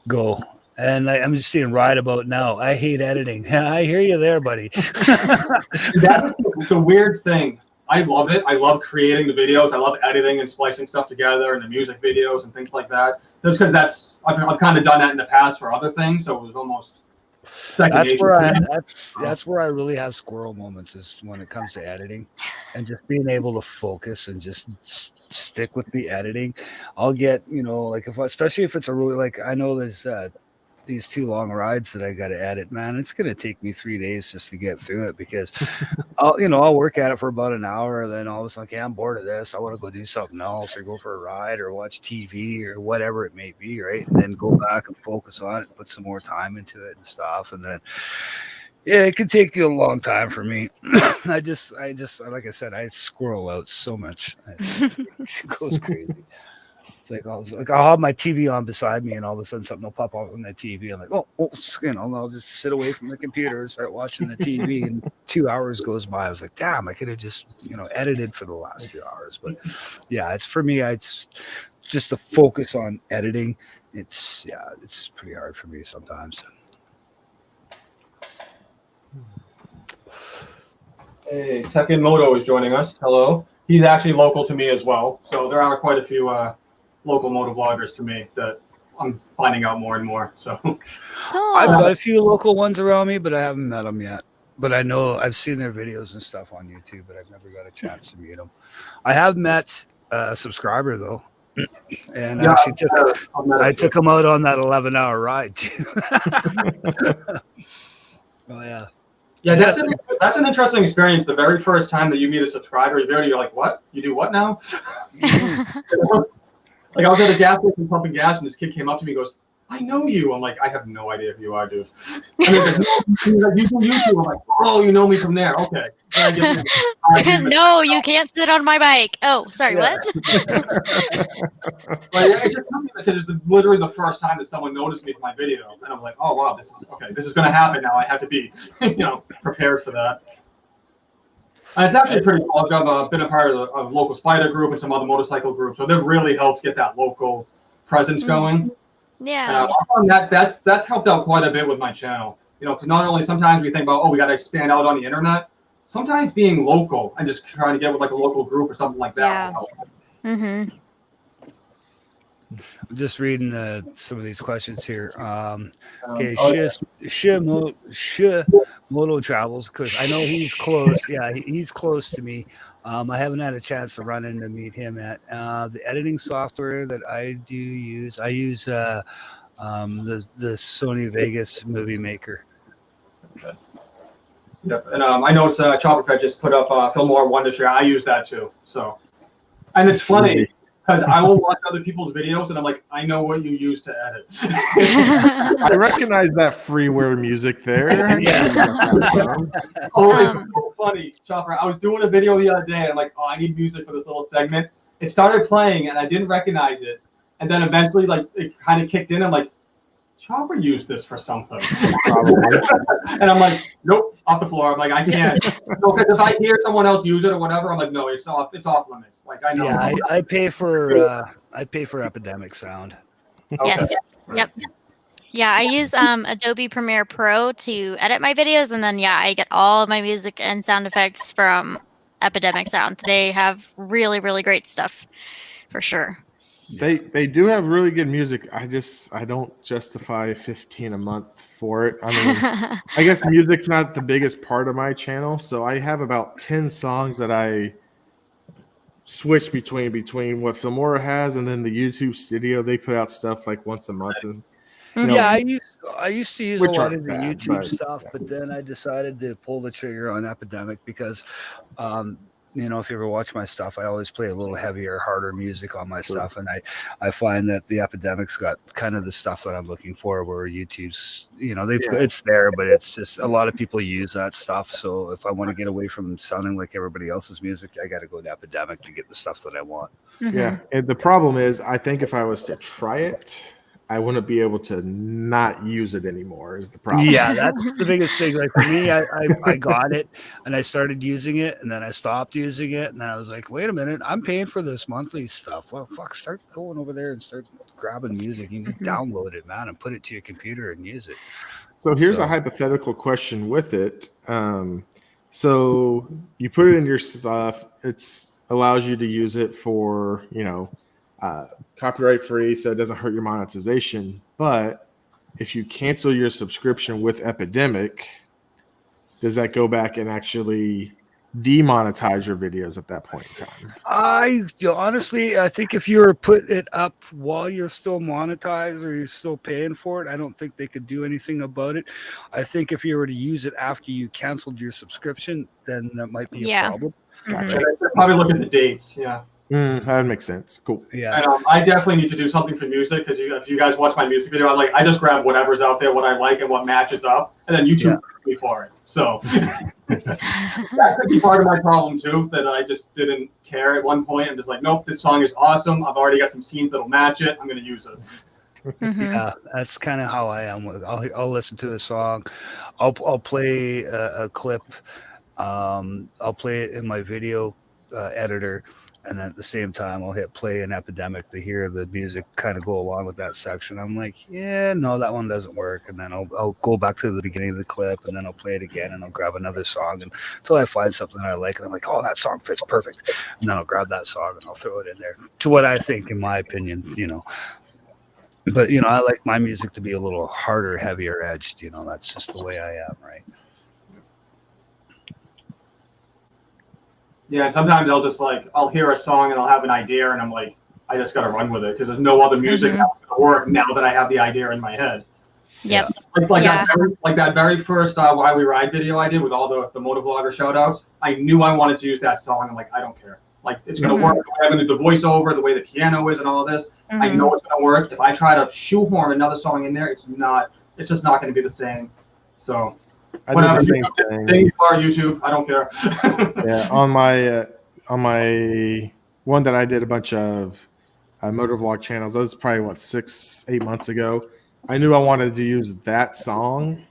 go. And I'm just seeing Ride About now. I hate editing. I hear you there, buddy. That's the weird thing. I love it. I love creating the videos. I love editing and splicing stuff together and the music videos and things like that. Just because I've kind of done that in the past for other things, so it was almost that's where I really have squirrel moments is when it comes to editing and just being able to focus and just stick with the editing. I'll get, like especially if it's a really, like I know there's these 2 long rides that I got to edit, man. It's going to take me 3 days just to get through it because I'll work at it for about an hour. And then all of a sudden, okay, I'm bored of this. I want to go do something else or go for a ride or watch TV or whatever it may be. Right. And then go back and focus on it, put some more time into it and stuff. And then, yeah, it can take you a long time for me. I just, like I said, I squirrel out so much. It goes crazy. It's like I'll have my TV on beside me, and all of a sudden something will pop up on the TV. I'm like, I'll just sit away from the computer and start watching the TV. And 2 hours goes by. I was like, damn, I could have just edited for the last 2 hours. But yeah, it's for me. It's just the focus on editing. It's pretty hard for me sometimes. Hey, Tekken Moto is joining us. Hello. He's actually local to me as well. So there are quite a few local moto vloggers to me that I'm finding out more and more. So I've got a few local ones around me, but I haven't met them yet. But I know I've seen their videos and stuff on YouTube, but I've never got a chance to meet them. I have met a subscriber though, and actually I took him out on that 11-hour ride too. Oh yeah. Yeah, that's an interesting experience. The very first time that you meet a subscriber, you're like, what? You do what now? Like I was at a gas station pumping gas, and this kid came up to me and goes, I know you. I'm like, I have no idea who you are, dude. He's like, you do YouTube. I'm like, oh, you know me from there. Okay. No, you can't sit on my bike. Oh, sorry, what? But it's just funny because it's literally the first time that someone noticed me for my video, and I'm like, oh wow, this is going to happen now. I have to be, prepared for that. And it's actually pretty cool. I've been a part of a local spider group and some other motorcycle groups, so they've really helped get that local presence going. Yeah. That's helped out quite a bit with my channel. Because not only sometimes we think about, we got to expand out on the internet. Sometimes being local and just trying to get with like a local group or something like that. Yeah. Mm-hmm. I'm just reading some of these questions here. Okay, Moto travels because I know he's close. Yeah, he's close to me. I haven't had a chance to run in to meet him at the editing software that I do use. I use the Sony Vegas Movie Maker. Okay. Yep, and I know Chopperfett just put up Fillmore One to share. I use that too. So, and it's funny because I will watch other people's videos and I'm like, I know what you use to edit. I recognize that freeware music there. Oh, it's so funny, Chopper. I was doing a video the other day and I'm like, I need music for this little segment. It started playing and I didn't recognize it. And then eventually, like, it kind of kicked in. I'm like, Chopper used this for something. And I'm like, nope, off the floor. I'm like, I can't. Because if I hear someone else use it or whatever, I'm like, no, it's off limits. Like I know. Yeah, I pay for Epidemic Sound. Okay. Yes. Yep. Yeah, I use Adobe Premiere Pro to edit my videos, and then I get all of my music and sound effects from Epidemic Sound. They have really, really great stuff, for sure. They do have really good music. I don't justify 15 a month for it. I mean, I guess music's not the biggest part of my channel, so I have about 10 songs that I switch between what Filmora has and then the YouTube Studio. They put out stuff like once a month, and Yeah, I used to use a which lot aren't of the bad, YouTube but stuff, but then I decided to pull the trigger on Epidemic because, you know, if you ever watch my stuff, I always play a little heavier, harder music on my stuff, and I find that the Epidemic's got kind of the stuff that I'm looking for, where YouTube's, you know, it's there, but it's just a lot of people use that stuff. So if I want to get away from sounding like everybody else's music, I got to go to Epidemic to get the stuff that I want. Yeah, and the problem is, I think if I was to try it, I wouldn't be able to not use it anymore. Is the problem? Yeah, that's the biggest thing. Like for me, I got it and I started using it, and then I stopped using it, and then I was like, wait a minute, I'm paying for this monthly stuff. Well, fuck, start going over there and start grabbing music. You can download it, man, and put it to your computer and use it. So here's a hypothetical question with it. So you put it in your stuff. It's allows you to use it for, you know, copyright free, so it doesn't hurt your monetization. But if you cancel your subscription with Epidemic, does that go back and actually demonetize your videos at that point in time? Honestly, I think if you were put it up while you're still monetized or you're still paying for it, I don't think they could do anything about it. I think if you were to use it after you canceled your subscription, then that might be a problem. Gotcha. Probably look at the dates. Yeah. That makes sense. Cool. Yeah. And, I definitely need to do something for music, because if you guys watch my music video, I just grab whatever's out there, what I like and what matches up, and then YouTube me for it. So that could be part of my problem too, that I just didn't care at one point. I'm just like, nope, this song is awesome. I've already got some scenes that'll match it. I'm going to use it. Yeah, that's kind of how I am with it. I'll listen to a song. I'll play a clip. I'll play it in my video editor, and at the same time I'll hit play in Epidemic to hear the music kind of go along with that section. I'm like, yeah, no, that one doesn't work, and then I'll go back to the beginning of the clip, and then I'll play it again, and I'll grab another song until I find something that I like, and I'm like, oh, that song fits perfect, and then I'll grab that song and I'll throw it in there to what I think, in my opinion, you know. But, you know, I like my music to be a little harder, heavier edged. You know, that's just the way I am, right? Yeah, sometimes I'll hear a song and I'll have an idea, and I'm like, I just got to run with it, because there's no other music that's going to work now that I have the idea in my head. Yep. Like that very first Why We Ride video I did with all the motovlogger shout outs, I knew I wanted to use that song. I'm like, I don't care. Like, it's going to work. I'm going to do the voiceover, the way the piano is and all of this. I know it's going to work. If I try to shoehorn another song in there, it's just not going to be the same. So I do the same thing. Thank you for YouTube. I don't care. Yeah, on my one that I did a bunch of motovlog channels, that was probably 6-8 months ago. I knew I wanted to use that song,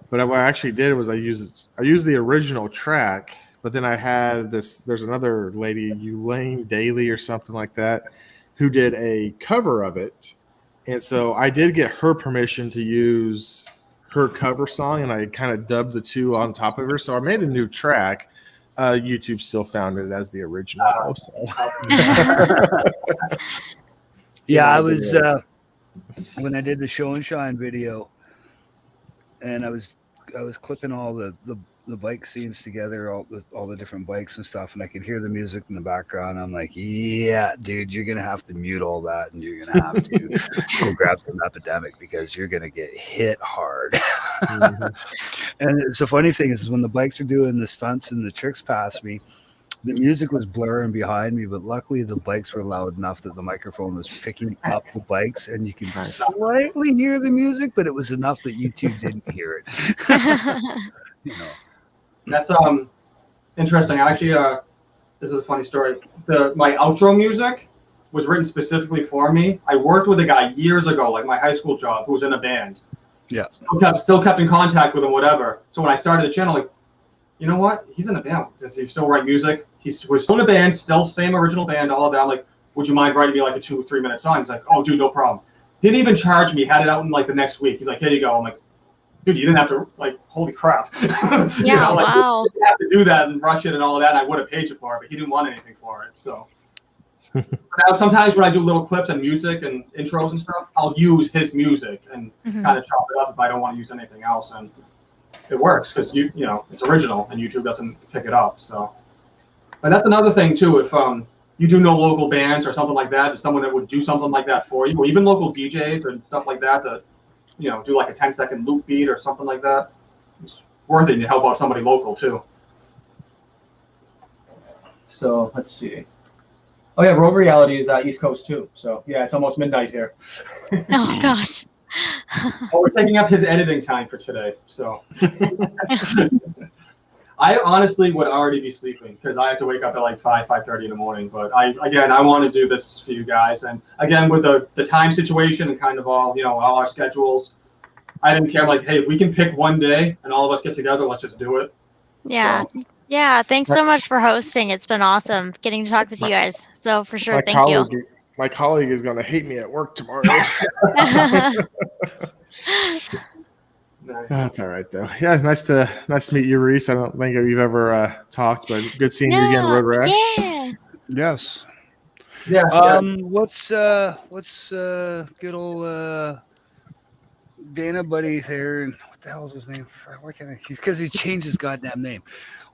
but what I actually did was I used the original track. But then I had there's another lady, Elaine Daly or something like that, who did a cover of it. And so I did get her permission to use her cover song, and I kind of dubbed the two on top of her. So I made a new track. YouTube still found it as the original. So. Yeah, I was when I did the Show and Shine video, and I was clipping all the bike scenes together, all the different bikes and stuff, and I could hear the music in the background. I'm like, yeah, dude, you're gonna have to mute all that, and you're gonna have to go grab some Epidemic, because you're gonna get hit hard. And it's the funny thing is when the bikes are doing the stunts and the tricks past me, the music was blurring behind me, but luckily the bikes were loud enough that the microphone was picking up the bikes, and you can slightly hear the music, but it was enough that YouTube didn't hear it. You know. That's interesting. Actually, this is a funny story. My outro music was written specifically for me. I worked with a guy years ago, like my high school job, who was in a band. Yeah. Still kept in contact with him, whatever. So when I started the channel, like, you know what? He's in a band. Does he still write music? We're still in a band, still same original band, all of that. I'm like, would you mind writing me like a 2 or 3 minute song? He's like, oh, dude, no problem. Didn't even charge me. Had it out in like the next week. He's like, here you go. I'm like, dude, you didn't have to, like, holy crap. Yeah, you know, like, wow. you have to do that and rush it and all of that, and I would have paid you for it, but he didn't want anything for it. So Now, sometimes when I do little clips and music and intros and stuff, I'll use his music and kind of chop it up if I don't want to use anything else, and it works because you know it's original and YouTube doesn't pick it up. So, and that's another thing too. If you do know local bands or something like that, or someone that would do something like that for you, or even local DJs or stuff like that, to do like a 10-second loop beat or something like that, it's worth it to help out somebody local too. So let's see. Oh yeah, Road Reality is East Coast too. So yeah, it's almost midnight here. Oh gosh. Oh, we're taking up his editing time for today. So I honestly would already be sleeping because I have to wake up at like 5:30 in the morning. But I want to do this for you guys. And again, with the time situation and kind of all all our schedules, I didn't care. I'm like, hey, if we can pick one day and all of us get together, let's just do it. Yeah. So, Yeah. Thanks so much for hosting. It's been awesome getting to talk with you guys. So for sure, thank you. My colleague is going to hate me at work tomorrow. nice. That's all right though. Yeah, nice to meet you, Reese. I don't think we've ever talked, but good seeing you again, Road Rash. Yeah. Yes. Yeah. What's good old Dana buddy there? And what the hell is his name? Why can't I? Because he changed his goddamn name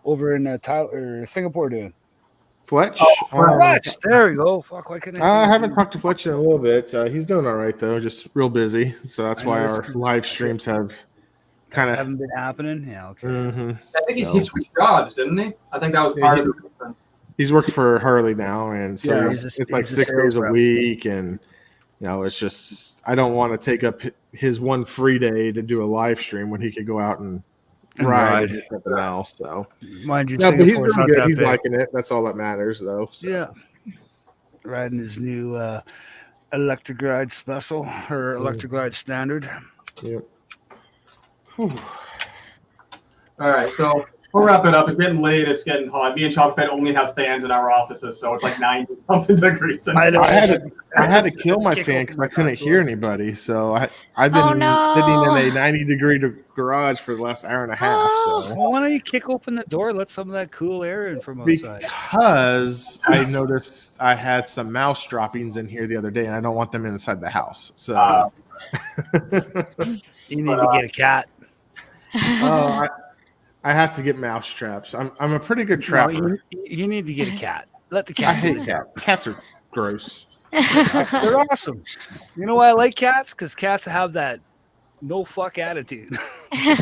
over in Singapore, doing. Fletch. Fletch. There we go. Fuck. Why can't I haven't talked to Fletch in a little bit. He's doing all right though. Just real busy. So that's why our live streams have haven't been happening. Yeah. Okay. I think he switched jobs, didn't he? I think that was part of it. He's worked for Harley now, and so it's like 6 days a week, and it's just I don't want to take up his one free day to do a live stream when he could go out and ride and something else. So mind you, but he's doing good. He's liking it. That's all that matters, though. So. Yeah, riding his new electric ride special or electric ride standard. Yep. All right, so we'll wrap it up. It's getting late. It's getting hot. Me and Chopperfett only have fans in our offices, so it's like 90-something degrees. I had to kill my fan because I couldn't hear anybody. So I've been sitting in a 90-degree garage for the last hour and a half. So why don't you kick open the door, let some of that cool air in from outside? Because I noticed I had some mouse droppings in here the other day, and I don't want them inside the house. So you need to get a cat. I have to get mouse traps. I'm a pretty good trapper. No, you need to get a cat. Let the cat. I hate cats. Cats are gross. They're awesome. You know why I like cats? Because cats have that no fuck attitude. You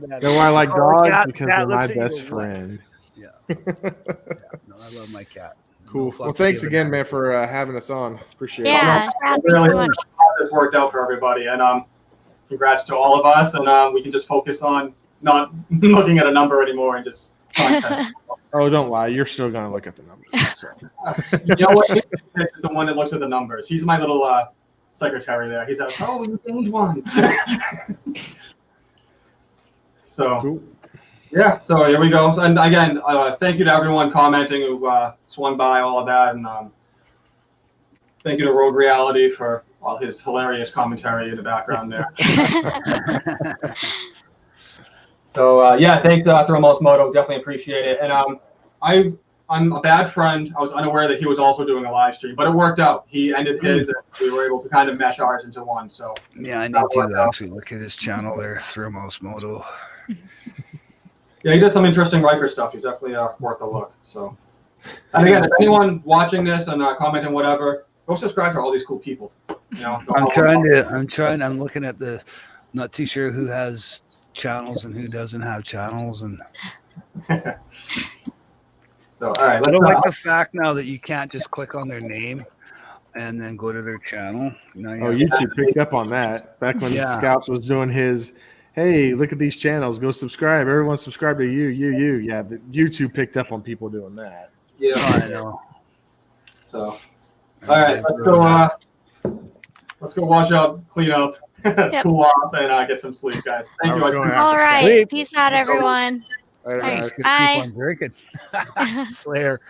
know why I like dogs? Because they're my best friend. Yeah. No, I love my cat. Cool. Well, thanks again, man, for having us on. Appreciate it. Yeah, thanks so much. This worked out for everybody, and congrats to all of us. And we can just focus on not looking at a number anymore and just content. Oh, don't lie. You're still going to look at the numbers. So. You know what? Nick is the one that looks at the numbers. He's my little secretary there. He's like, oh, you gained one. So, cool. Yeah, so here we go. And again, thank you to everyone commenting who swung by, all of that. And thank you to Road Reality for all his hilarious commentary in the background there. So yeah, thanks Thermos Moto, definitely appreciate it. And I'm a bad friend. I was unaware that he was also doing a live stream, but it worked out. He ended his, and we were able to kind of mesh ours into one. So yeah, I need to actually look at his channel there, Thermos Moto. Yeah, he does some interesting Riker stuff. He's definitely worth a look. So, and again, if anyone watching this and commenting whatever, go subscribe to all these cool people. I'm looking at the. Not too sure who has channels and who doesn't have channels, and so all right. I don't like the fact now that you can't just click on their name and then go to their channel. YouTube picked up on that back when Scouts was doing his. Hey, look at these channels. Go subscribe. Everyone subscribe to you. Yeah, the YouTube picked up on people doing that. Yeah, I know. So, all right, let's go wash up, clean up, cool off, and get some sleep, guys. Thank you. All right, peace out, everyone. All right. Bye. Keep on drinking. Slayer.